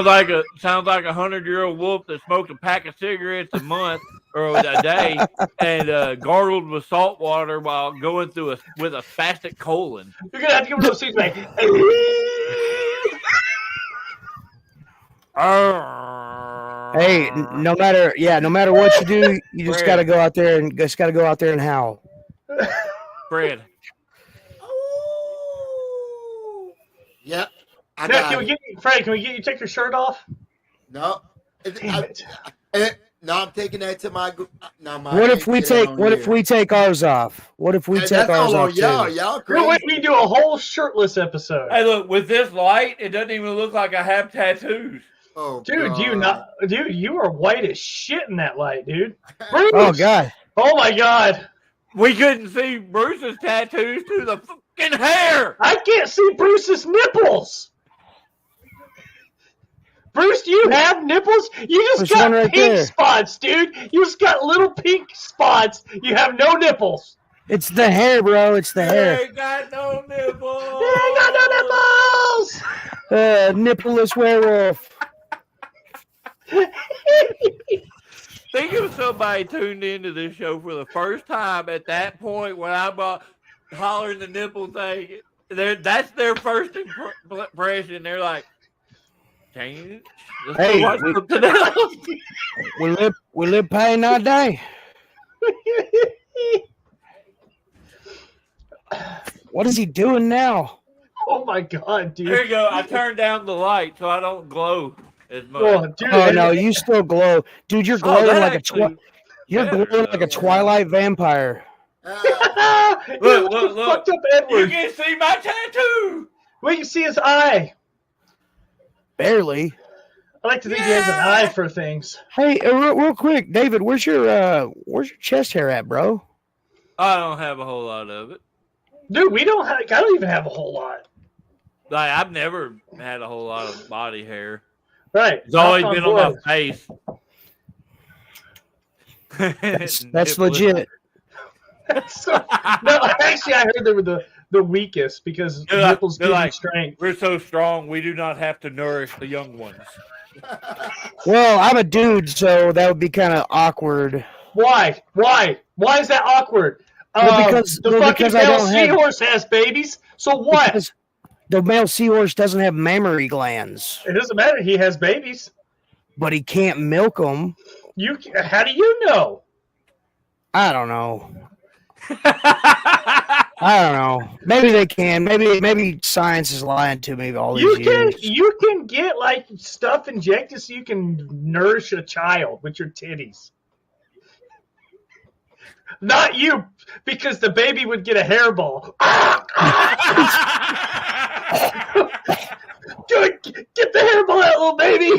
like a 100-year-old wolf that smoked a pack of cigarettes a month or a day and gargled with salt water while going through with a spastic colon. You're gonna have to give him those scenes like. Hey, no matter what you do, you just got to go out there and howl. Fred. Yep. I Now, got can we it. get you, Fred? Can we get you to take your shirt off? No. Damn it. No, I'm taking that to my. No, my. What if we take ours off? What if we take That's ours all on off y'all. too? Y'all No, wait, crazy. we do a whole shirtless episode. Hey, look, with this light, it doesn't even look like I have tattoos. Oh, Dude, God. you are white as shit in that light, dude. Bruce! Oh god. Oh my god. We couldn't see Bruce's tattoos through the fucking hair. I can't see Bruce's nipples. Bruce, do you have nipples? You just There's got one right pink there. spots, dude. You just got little pink spots. You have no nipples. It's the hair, bro. It's the hair. Ain't got no nipples. You ain't got no nipples. Nippleless werewolf. Think of somebody tuned into this show for the first time at that point when I'm hollering the nipple thing. That's their first impression. They're like, change. Let's Hey, go watch something else. We live pay not die. What is he doing now? Oh my god, dude. Here you go. I turned down the light so I don't glow as much. Oh, dude. Oh no, you still glow, dude. You're glowing that like actually you're better, glowing like though. a Twilight vampire. Look, Look. fucked up You Edward. can see my tattoo. We can see his eye. Barely. I like to think he has an eye for things. Hey, real quick, David, where's your chest hair at, bro? I don't have a whole lot of it. Dude, I don't even have a whole lot. Like I've never had a whole lot of body hair. Right. It's always Knock been wood. on my face. That's legit. So, no, actually, I heard they were the weakest because They're like- nipples they're give you like- strength. We're so strong, we do not have to nourish the young ones. Well, I'm a dude, so that would be kind of awkward. Why? Why is that awkward? Well, because- the well, fucking because I male don't have- seahorse has babies. So what? Because the male seahorse doesn't have mammary glands, It doesn't matter. He has babies. but he can't milk them. How do you know? I don't know. I don't know. Maybe they can. Maybe science is lying to me all these years. You can get like stuff injected so you can nourish a child with your titties. Not you, because the baby would get a hairball. Dude, get the hairball out, little baby.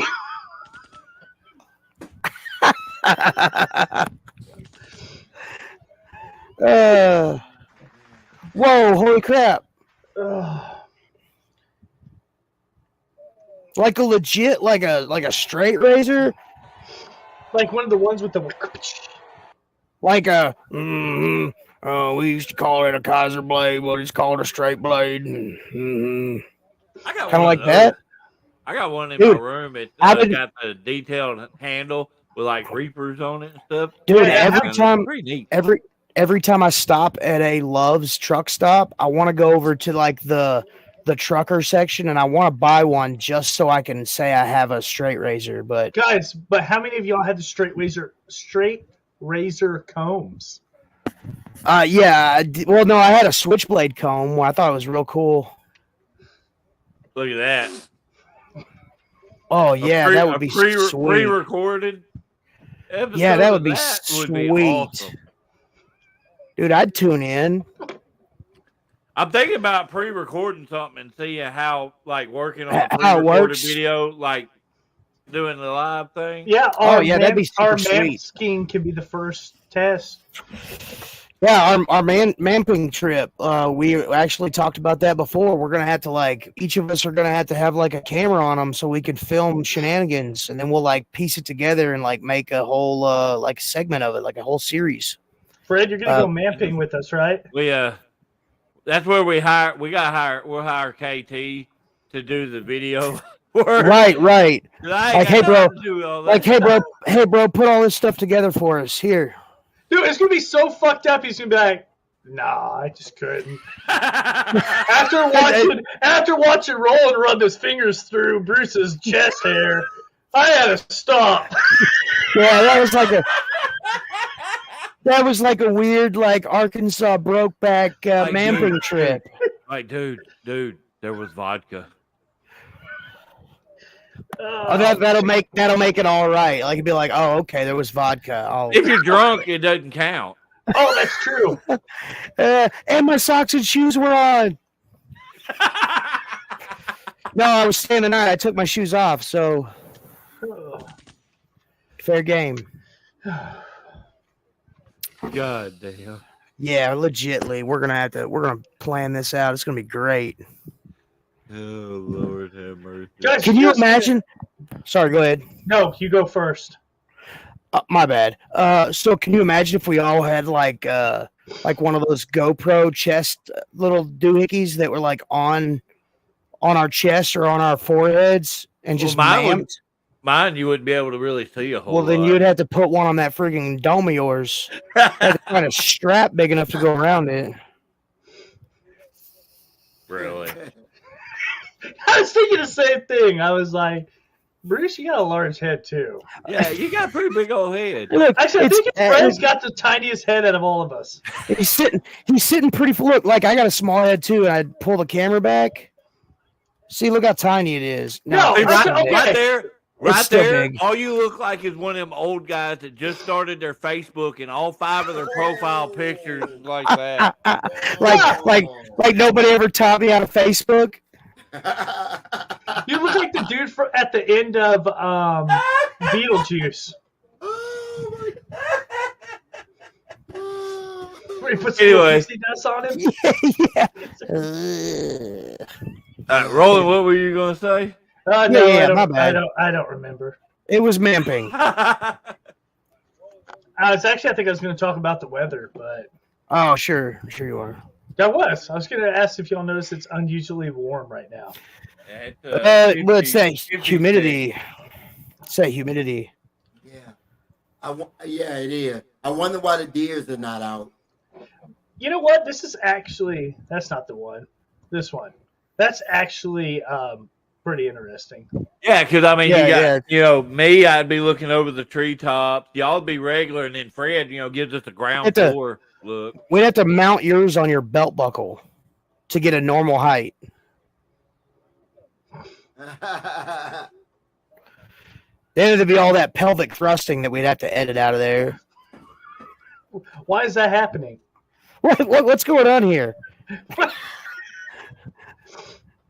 Whoa! Holy crap! Like a legit, like a straight razor, Like one of the ones with the. like a We used to call it a Kaiser blade, but it's called a straight blade. Mm-hmm. I got Kind of one like of those. that. I got one in Dude, my room. It I've been- got the detailed handle with like reapers on it and stuff. Dude, Yeah, every It's time, pretty neat. every time I stop at a Love's truck stop, I want to go over to like the trucker section and I want to buy one just so I can say I have a straight razor. But Guys, but how many of y'all had the straight razor combs? yeah, well, no, I had a switchblade comb. I thought it was real cool. Look at that. Oh yeah, that would be sweet. Pre-recorded episode. Yeah, that would be would be sweet. awesome. Dude, I'd tune in. I'm thinking about pre-recording something and seeing how, like, working on a How it pre-recorded works. video, like doing the live thing. Yeah, that'd be super our sweet. Mansking can be the first test. Yeah, our mamping trip. We actually talked about that before. We're gonna have to each of us are gonna have like a camera on them so we can film shenanigans, and then we'll like piece it together and like make a whole like segment of it, like a whole series. Fred, you're gonna go mamping with us, right? That's where we'll hire KT to do the video work. Right. Like, hey bro, put all this stuff together for us here. Dude, it's gonna be so fucked up. He's gonna be like, "Nah, I just couldn't." after watching Roland run his fingers through Bruce's chest hair, I had to stop. Yeah, that was like a weird Arkansas Brokeback mamping trip. Like, dude, there was vodka. That'll make it all right. Like, it'd be like, oh, okay, there was vodka. If you're drunk, it doesn't count. Oh, that's true. And my socks and shoes were on. No, I was staying the night. I took my shoes off, so fair game. God damn. Yeah, legitly, we're gonna plan this out. It's gonna be great. Oh Lord have mercy. Guys, can you imagine? Sorry, go ahead. No, you go first. My bad. So can you imagine if we all had like one of those GoPro chest little doohickeys that were like on our chests or on our foreheads and just mamped? Mine, you wouldn't be able to really see a whole lot. Well, then you'd have to put one on that freaking dome of yours. Had to find a strap big enough to go around it. Really? I was thinking the same thing. I was like, Bruce, you got a large head too. Yeah, you got a pretty big old head. Look, actually, I think Fred's got the tiniest head out of all of us. He's sitting pretty. Look, like I got a small head too, and I'd pull the camera back. See, look how tiny it is. No, right there. Right there, big. all you look like is one of them old guys that just started their Facebook and all 5 of their profile pictures like that. like nobody ever taught me how to Facebook. You look like the dude at the end of Beetlejuice. Where he puts the dust on him. Yeah. Roland, what were you going to say? No, my bad. I don't remember. It was mamping. I think I was going to talk about the weather, but Oh, sure you are. I was going to ask if y'all notice it's unusually warm right now. Let's say humidity. Say humidity. Yeah, it is. I wonder why the deers are not out. You know what? That's not the one. This one. That's actually pretty interesting. Yeah, because you got me, I'd be looking over the treetops. Y'all would be regular, and then Fred, gives us a ground floor look. We'd have to mount yours on your belt buckle to get a normal height. Then it'd be all that pelvic thrusting that we'd have to edit out of there. Why is that happening? What's going on here?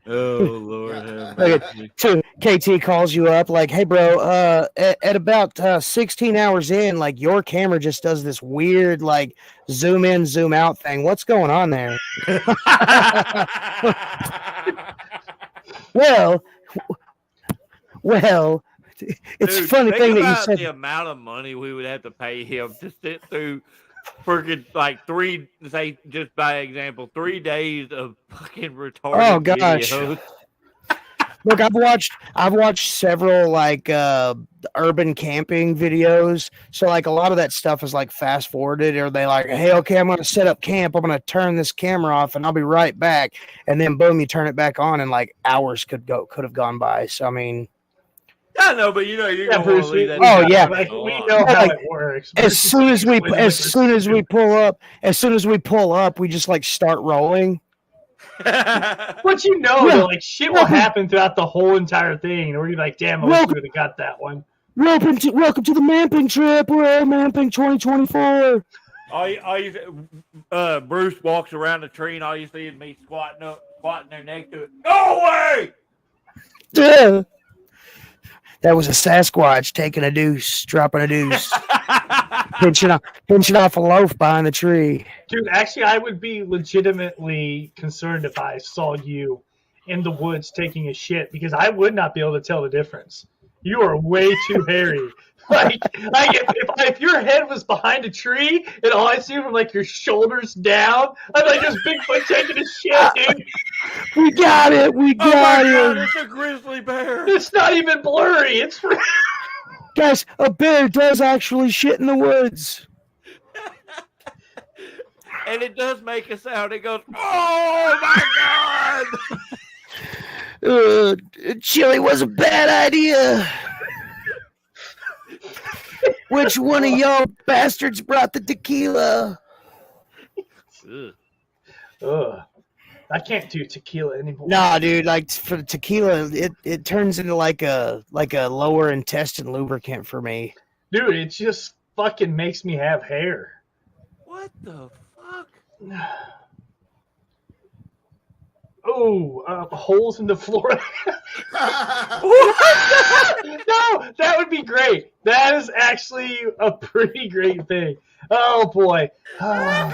Oh Lord! So KT calls you up like, "Hey, bro, at about 16 hours in, like your camera just does this weird like zoom in, zoom out thing. What's going on there?" Well, it's a funny thing that you said. The amount of money we would have to pay him to sit through freaking like say just by example, 3 days of fucking retarded Oh gosh. videos. Look, I've watched several like urban camping videos. So like a lot of that stuff is like fast forwarded, or they like, hey, okay, I'm gonna set up camp. I'm gonna turn this camera off, and I'll be right back. And then boom, you turn it back on, and like hours could have gone by. So I mean, I know, but you're Yeah, gonna Bruce, want to leave that. Oh, yeah. Like, on. we know how it works. as soon as we pull up, we just like start rolling. But you know, though, like shit will happen throughout the whole entire thing, and we're gonna be like, "Damn, I wish we would have got that one." Welcome to the Mamping trip. We're at Mamping 2024. Bruce walks around the tree, and all you see is me squatting there next to it. Go away! Yeah. That was a Sasquatch taking a deuce, dropping a deuce, pinching off a loaf behind the tree. Dude, actually, I would be legitimately concerned if I saw you in the woods taking a shit, because I would not be able to tell the difference. You are way too hairy. Like if your head was behind a tree and all I see from like your shoulders down, I'm like this Bigfoot taking a shit, dude. We got it. We Oh my got God, it. it's a grizzly bear. It's not even blurry. It's real. Guys, a bear does actually shit in the woods. And it does make a sound. It goes, oh my God! Chili was a bad idea. Which one of y'all bastards brought the tequila? Ugh. I can't do tequila anymore. Nah, dude. Like for the tequila, it turns into like a lower intestine lubricant for me. Dude, it just fucking makes me have hair. What the fuck? Oh, holes in the floor. No, that would be great. That is actually a pretty great thing. Oh boy. Can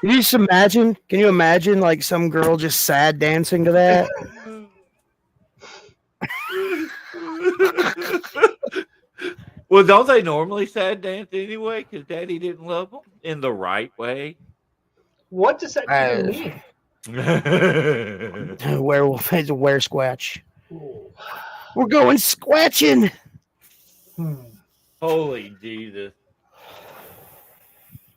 you imagine like some girl just sad dancing to that? Well, don't they normally sad dance anyway? Because Daddy didn't love them in the right way. What does that even mean? Werewolf is a squatch. Ooh. We're going squatching. Holy Jesus!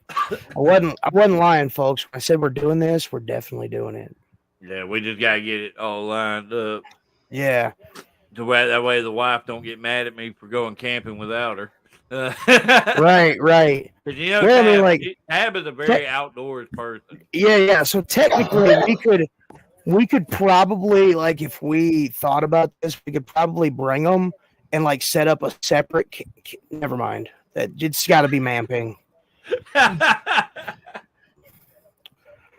I wasn't lying, folks. When I said we're doing this, we're definitely doing it. Yeah, we just gotta get it all lined up. Yeah. That way the wife don't get mad at me for going camping without her. Right. Because you know, Well, Tab is a very outdoors person. Yeah. So technically, we could probably, like, if we thought about this, we could probably bring them and like set up a separate. Never mind. It's got to be Mamping.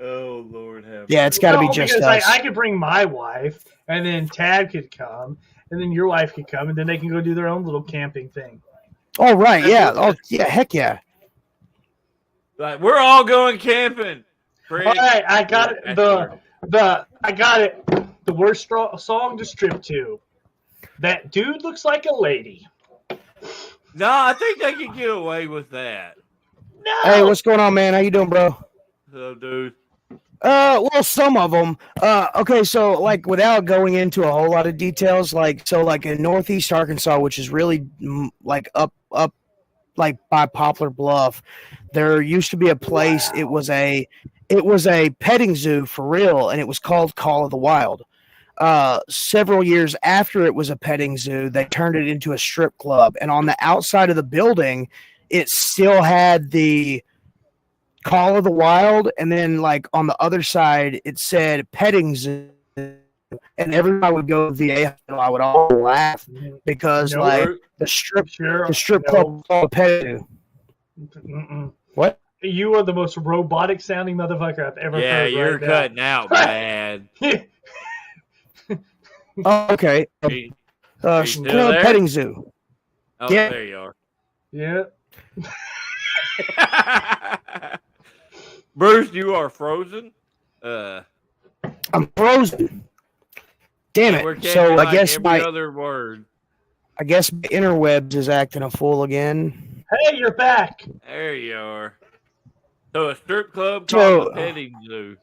Oh Lord have. Yeah, it's got to be just us. Like, I could bring my wife, and then Tab could come, and then your wife could come, and then they can go do their own little camping thing. Oh right, yeah. Oh yeah, heck yeah. Like, we're all going camping. Fred. All right, I got it. I got it. The worst song to strip to. That dude looks like a lady. No, I think they can get away with that. No. Hey, what's going on, man? How you doing, bro? So, dude. Well, some of them. Okay, so like without going into a whole lot of details, like in Northeast Arkansas, which is really like up like by Poplar Bluff, there used to be a place. Wow. It was a petting zoo for real, and it was called Call of the Wild. Several years after it was a petting zoo, they turned it into a strip club, and on the outside of the building, it still had the Call of the Wild, and then like on the other side it said petting zoo, and every time I would go to VA, I would all laugh because the strip club was called a petting zoo. What? You are the most robotic sounding motherfucker I've ever heard. Yeah, you're right cutting out bad. Oh, okay. Petting zoo. Oh, Yeah. there you are. Yeah. Bruce, you are frozen. I'm frozen. Damn We're it. catching So like I guess every other word. my interwebs is acting a fool again. Hey, you're back. There you are. So a strip club So- called a petting zoo.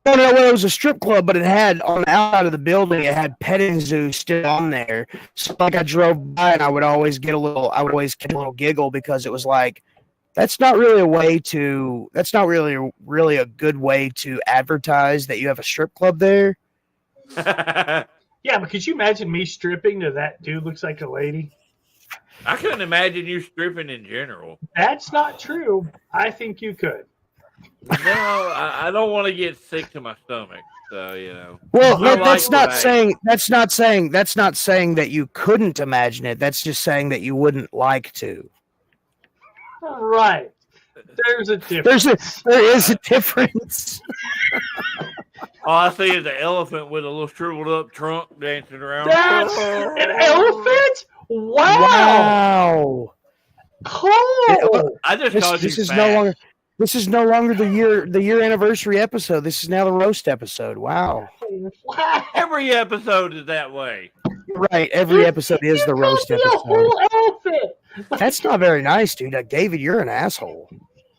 No, well, it was a strip club, but it had on the outside of the building, it had petting zoo still on there. So like I drove by and I would always get a little giggle because it was like, that's not really a good way to advertise that you have a strip club there. I Yeah, but could you imagine me stripping to that dude looks like a lady? couldn't imagine you stripping in general. That's not true. I think you could. No, I don't want to get sick to my stomach. So Well, I that's like not the saying that you couldn't imagine it. That's just saying that you wouldn't like to. Right. There's a difference. There is a difference. all I see is an elephant with a little shriveled up trunk dancing around. That's an elephant? Wow. Wow. Cool. I just called This you is fat. no longer the year anniversary episode. This is now the roast episode. Wow. Wow. Every episode is that way. Right. Every episode is the roast You called me a episode. whole elephant. That's not very nice, dude. David, you're an asshole.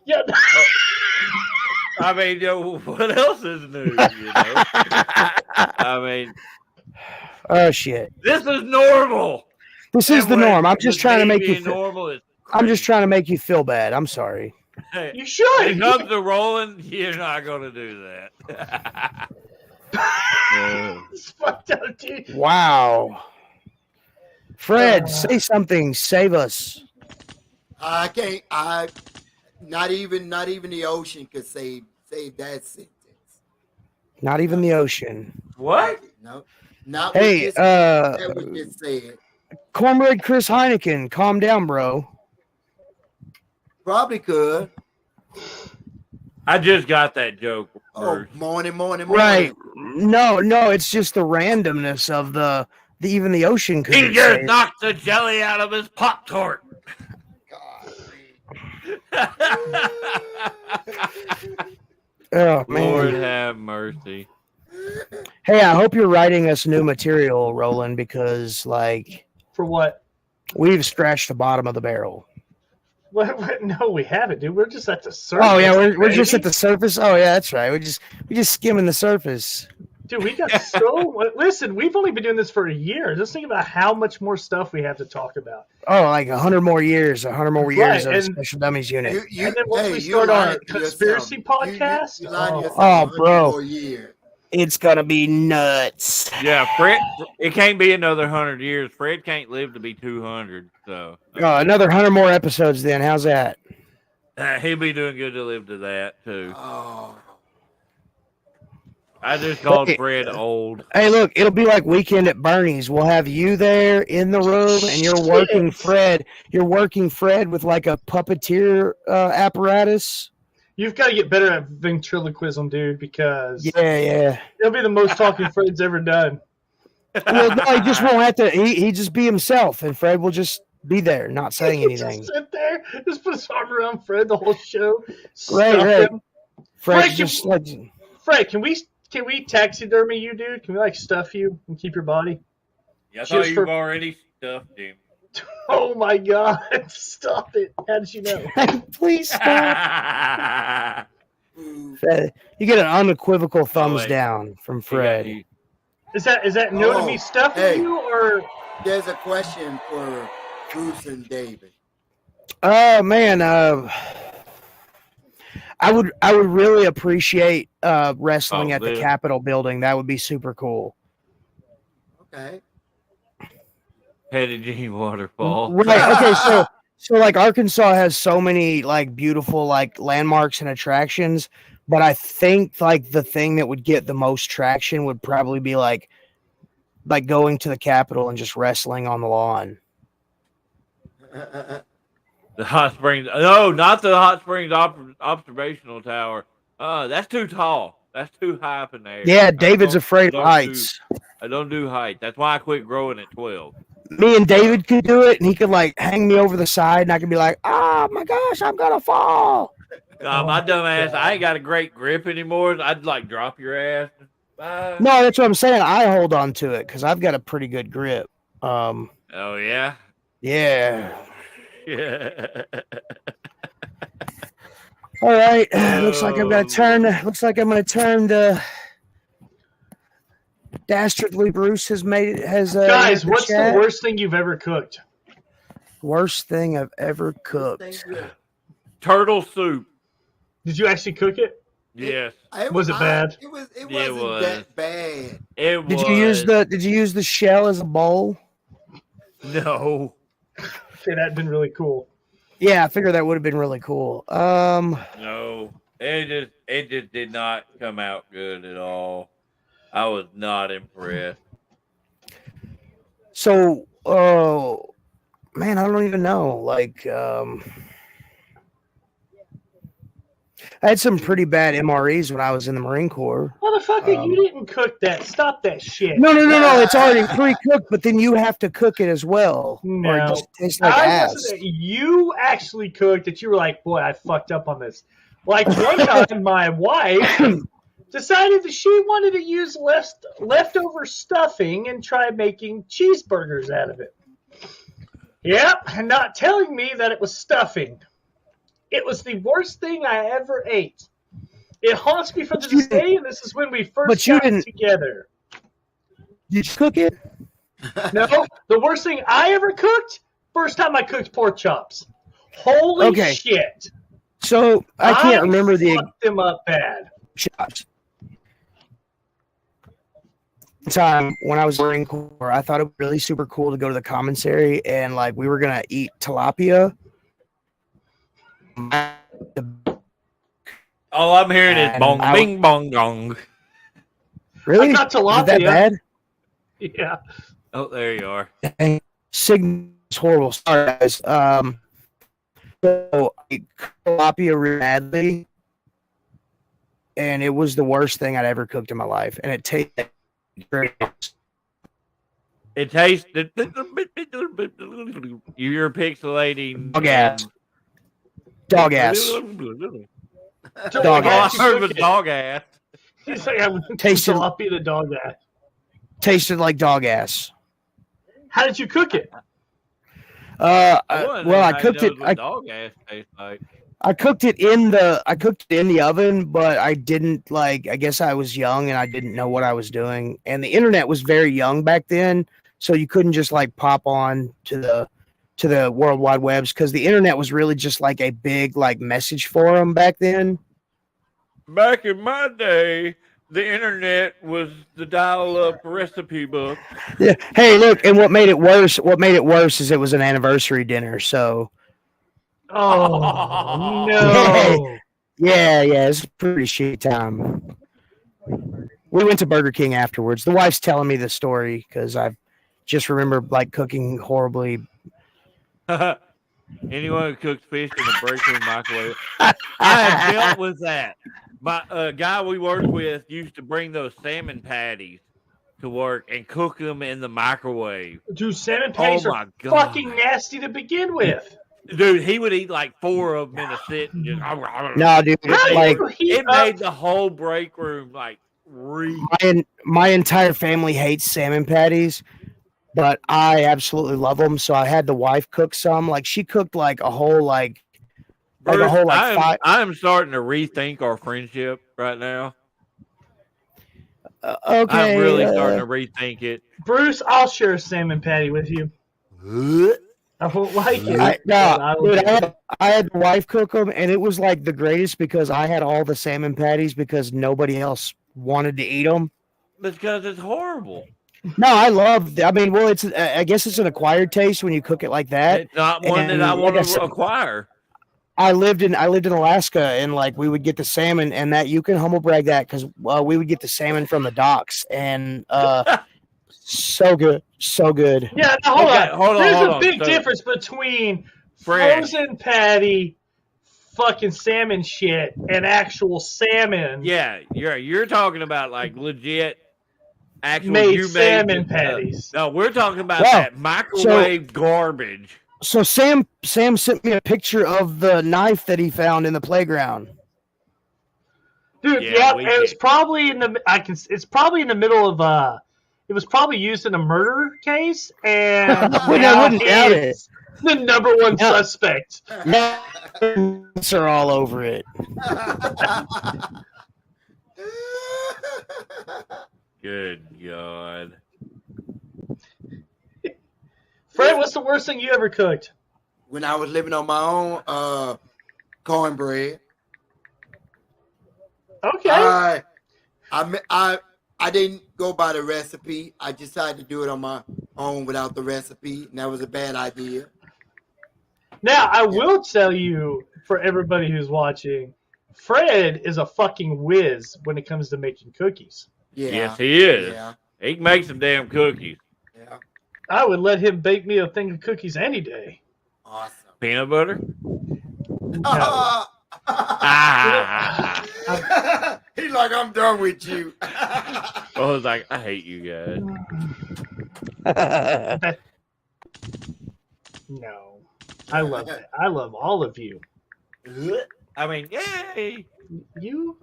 Yeah. I mean, what else is new? I mean, Oh shit. this is normal. This is the norm. I'm just trying to make you. normal. Is I'm just trying to make you feel bad. I'm sorry. Hey, You when should. it comes to rolling, you're not going to do that. It's fucked up, dude. Wow. Fred, say something. Save us. I can't. Not even the ocean could save that sentence. Not even the ocean. What? No. Not Hey, that was just said. Cornbread Chris Heineken, calm down, bro. Probably could. I just got that joke. Oh, Bruce. morning. Right. No, it's just the randomness of the even the ocean He couldn't just say it. knocked the jelly out of his Pop Tart. Oh man. Lord have mercy. Hey, I hope you're writing us new material, Roland, because like For what? we've scratched the bottom of the barrel. What? No, we haven't, dude. We're just at the surface. Oh yeah, we're just baby. at the surface. Oh yeah, that's right. We're just skimming the surface. Dude, we got so. Listen, we've only been doing this for a year. Just think about how much more stuff we have to talk about. Oh, like 100 more years of Right, a and- Special Dummies unit. And then once we start our conspiracy podcast, you lied to yourself Oh, 100 bro. more years. It's gonna be nuts. Yeah, Fred. It can't be another 100 years. Fred can't live to be 200. So Another 100 more episodes. Then how's that? he'll be doing good to live to that too. Oh. I just called Hey, Fred old. Hey, look, it'll be like Weekend at Bernie's. We'll have you there in the room, and you're working Fred. You're working Fred with like a puppeteer apparatus. you've got to get better at ventriloquism, dude, because Yeah. it'll be the most talking Fred's ever done. Well, no, he just won't have to. He just be himself, and Fred will just be there, not saying anything. Just sit there, just put his arm around Fred the whole show. Right. stuff him. Fred's Fred, just like. Fred, can we taxidermy you, dude? Can we like stuff you and keep your body? Yeah, I Just thought you've for- already stuffed him. Oh my God! Stop it! How did you know? Please stop. Ooh. Fred, you get an unequivocal thumbs wait. down from He got Fred. you. Is that no to me Oh, stuffing hey. you or? There's a question for Bruce and David. Oh man, I would really appreciate wrestling Oh, at the dude. Capitol building. That would be super cool. Okay. Petty Gene Waterfall. Right. Okay. So like Arkansas has so many like beautiful like landmarks and attractions, but I think like the thing that would get the most traction would probably be like going to the Capitol and just wrestling on the lawn. The Hot Springs. No, not the Hot Springs observational tower. That's too tall. That's too high up in there. Yeah, David's afraid of don't heights. I don't do height. That's why I quit growing at 12. Me and David could do it, and he could like hang me over the side, and I could be like, "Oh my gosh, I'm gonna fall." My dumb ass, I ain't got a great grip anymore. I'd like drop your ass. Bye. No, that's what I'm saying. I hold on to it because I've got a pretty good grip. Oh, yeah? Yeah. Yeah. All right. Looks like I'm going to turn. Looks like I'm going to turn the. Dastardly Bruce has made it. Guys, what's the worst thing you've ever cooked? Worst thing I've ever cooked. Turtle soup. Did you actually cook it? Yes. Was it bad? It wasn't that bad. Did you use the shell as a bowl? No. Okay, that'd been really cool. Yeah, I figured that would have been really cool. No. It just did not come out good at all. I was not impressed. So, man, I don't even know. Like, I had some pretty bad MREs when I was in the Marine Corps. Motherfucker, you didn't cook that. Stop that shit. No. It's already pre-cooked, but then you have to cook it as well. No. Or it just tastes like ass. You actually cooked it. You were like, boy, I fucked up on this. Like one time, my wife decided that she wanted to use leftover stuffing and try making cheeseburgers out of it. Yep, and not telling me that it was stuffing. It was the worst thing I ever ate. It haunts me from this day, and this is when we first got together. Did you cook it? No, the worst thing I ever cooked, first time I cooked pork chops. Holy shit. So, I can't remember the... fucked them up bad. Chops. Time when I was in the Marine Corps, I thought it was really super cool to go to the commissary and like we were gonna eat tilapia. All I'm hearing is bong, bing, bong, gong. Really? I got tilapia. Is that bad? Yeah. Oh, there you are. Dang. Signal's horrible. Sorry, guys. So I cooked tilapia really badly, and it was the worst thing I'd ever cooked in my life, and it tasted great. It tasted. You're pixelating. Dog ass. Dog ass. Dog ass. I heard it was dog ass. He's like, I Tasted tilapia the dog ass. Tasted like dog ass. How did you cook it? Well, I cooked it. Dog ass tastes like. I cooked it in the oven, but I didn't I guess I was young and I didn't know what I was doing. And the internet was very young back then, so you couldn't just like pop on to the World Wide Webs because the internet was really just like a big like message forum back then. Back in my day, the internet was the dial-up recipe book. Yeah. Hey, look, and what made it worse is it was an anniversary dinner, so. Oh no! Yeah, it's a pretty shitty time. We went to Burger King afterwards. The wife's telling me the story because I just remember like cooking horribly. Anyone who cooks fish in a break room microwave, I have dealt with that. My guy we worked with used to bring those salmon patties to work and cook them in the microwave. Dude, salmon patties are fucking nasty to begin with. Dude, he would eat like 4 of them in a sit. And just, no, dude, it made the whole break room like my entire family hates salmon patties, but I absolutely love them. So I had the wife cook some. Like she cooked like a whole I am starting to rethink our friendship right now. Okay, I'm really starting to rethink it. Bruce, I'll share a salmon patty with you. I won't like it. I had the wife cook them, and it was like the greatest because I had all the salmon patties because nobody else wanted to eat them. Because it's horrible. No, I love. I mean, well, I guess it's an acquired taste when you cook it like that. It's not one that I want to acquire. I lived in Alaska, and like we would get the salmon, and that you can humble brag that because we would get the salmon from the docks, and so good. Yeah, hold on. There's a big difference between frozen patty, fucking salmon shit, and actual salmon. Yeah, you're talking about like legit, actual made salmon patties. No, we're talking about that microwave garbage. So Sam sent me a picture of the knife that he found in the playground. Dude, it was probably in the. It's probably in the middle of. It was probably used in a murder case, and I wouldn't doubt it. The number one suspect. Nuts are all over it. Good God. Fred, what's the worst thing you ever cooked? When I was living on my own, cornbread. Okay. I didn't go by the recipe. I decided to do it on my own without the recipe, and that was a bad idea. Now, I will tell you, for everybody who's watching, Fred is a fucking whiz when it comes to making cookies. Yeah. Yes, he is. Yeah. He can make some damn cookies. Yeah. I would let him bake me a thing of cookies any day. Awesome. Peanut butter? No. He's like, I'm done with you. I was like, I hate you guys. No. I love it. I love all of you. I mean, yay! You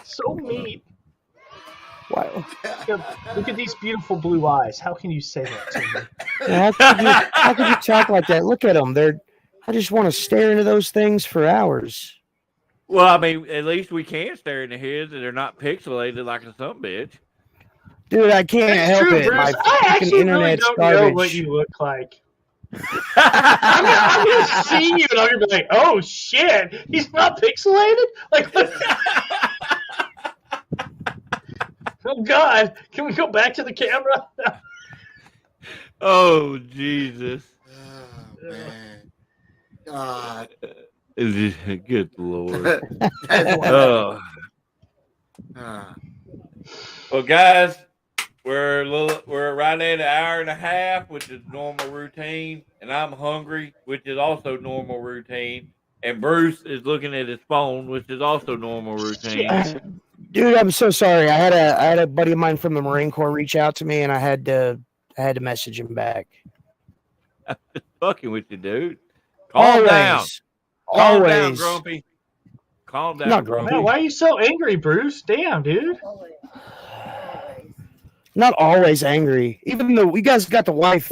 so mean. Wow. Look at these beautiful blue eyes. How can you say that to me? How could you talk like that? Look at them. I just want to stare into those things for hours. Well, I mean, at least we can stare into his, and they're not pixelated like a sumbitch. Dude, I can't That's help true, it. Bruce. My I fucking actually really internet's don't garbage. know what you look like. I'm gonna see you and I'm gonna be like, oh shit, he's not pixelated? Like, what? Oh god, can we go back to the camera? Oh, Jesus. Oh, man. God. Good Lord. That's Oh. Well, guys, we're right at an hour and a half, which is normal routine, and I'm hungry, which is also normal routine, and Bruce is looking at his phone, which is also normal routine. Dude, I'm so sorry. I had a buddy of mine from the Marine Corps reach out to me, and I had to message him back. I'm just fucking with you, dude. Calm down. Calm down, Grumpy. Calm down, Not grumpy. Man, why are you so angry, Bruce? Damn, dude. Not always angry. Even though you guys got the wife,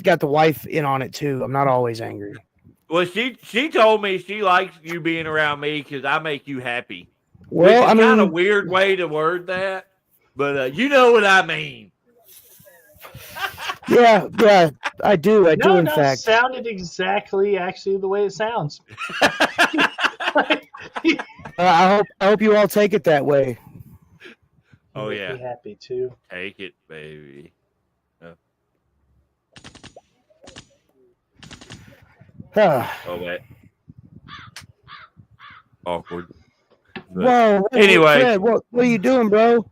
got the wife in on it too. I'm not always angry. Well, she told me she likes you being around me because I make you happy. Well, I mean, kind of weird way to word that, but you know what I mean. Yeah, I do. I do. In fact, sounded exactly actually the way it sounds. I hope you all take it that way. Oh Make yeah, me happy too. Take it, baby. Oh wait, awkward. But Whoa! anyway, Fred, what are you doing, bro?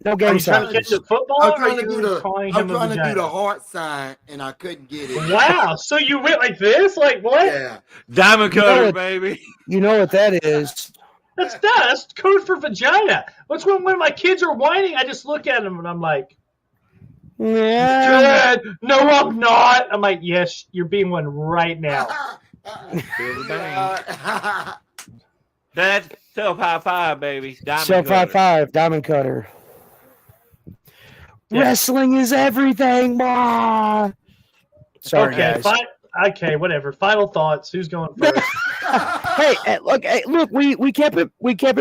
No Are game you trying to signs. catch the football? I'm Or trying are to do you the calling I'm him a trying to do the vagina? heart sign and I couldn't get it. Wow! So you went like this? Like what? Yeah. diamond You know cutter, what- baby. You know what that is? That's code for vagina. What's when my kids are whining? I just look at them and I'm like, Yeah. Dad, no, I'm not. I'm like, yes, you're being one right now. Feel the bang. That's self high five, baby. Diamond Self high cutter. five, diamond cutter. Yeah. Wrestling is everything, blah. Sorry, Okay, guys. okay, whatever. Final thoughts. Who's going first? Hey, look. We kept it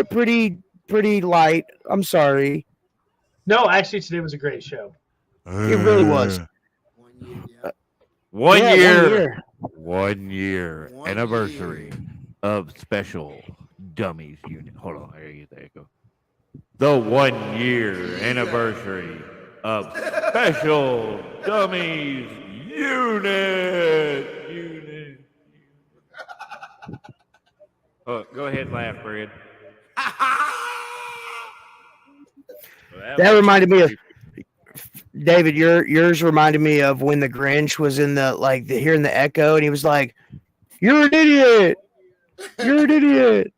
pretty light. I'm sorry. No, actually, today was a great show. It really was. 1 year, yeah. One Yeah, year. 1 year. 1 year 1 anniversary year. of special Dummies unit. Hold on, I gotta get that echo. The 1 year anniversary of special Dummies unit. Oh, go ahead and laugh, Fred. That reminded me of David. Yours reminded me of when the Grinch was in hearing the echo, and he was like, "You're an idiot. You're an idiot.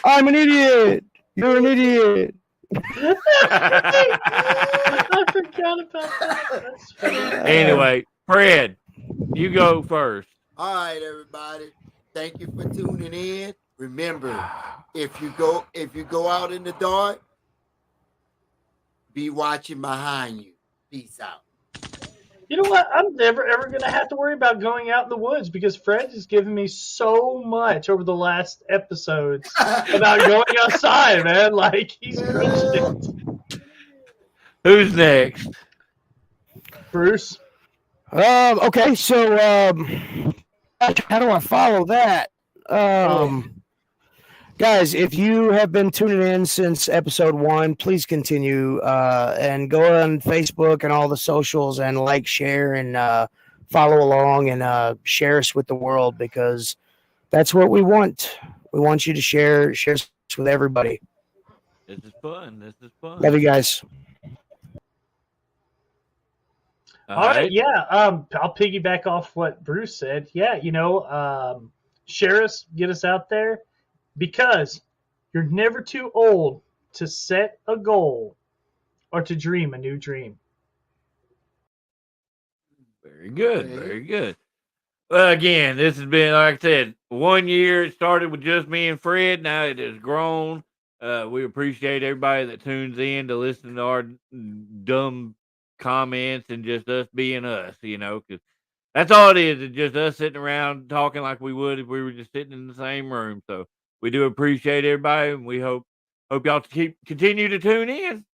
I'm an idiot. You're an idiot." I forgot about that. That's funny. Anyway, Fred, you go first. All right, everybody. Thank you for tuning in. Remember, if you go out in the dark, be watching behind you. Peace out. You know what? I'm never ever gonna have to worry about going out in the woods because Fred has given me so much over the last episodes about going outside, man. Like he's preached it. Who's next? Bruce. Okay, so how do I follow that? Guys, if you have been tuning in since episode 1, please continue and go on Facebook and all the socials and like, share, and follow along and share us with the world because that's what we want. We want you to share us with everybody. This is fun. Love you guys. All right, yeah. I'll piggyback off what Bruce said. Yeah, share us, get us out there, because you're never too old to set a goal or to dream a new dream. Very good. Very good. Well, again, this has been, like I said, 1 year. It started with just me and Fred. Now it has grown. We appreciate everybody that tunes in to listen to our dumb comments and just us being us, because that's all it is. It's just us sitting around talking like we would if we were just sitting in the same room. So we do appreciate everybody, and we hope y'all continue to tune in.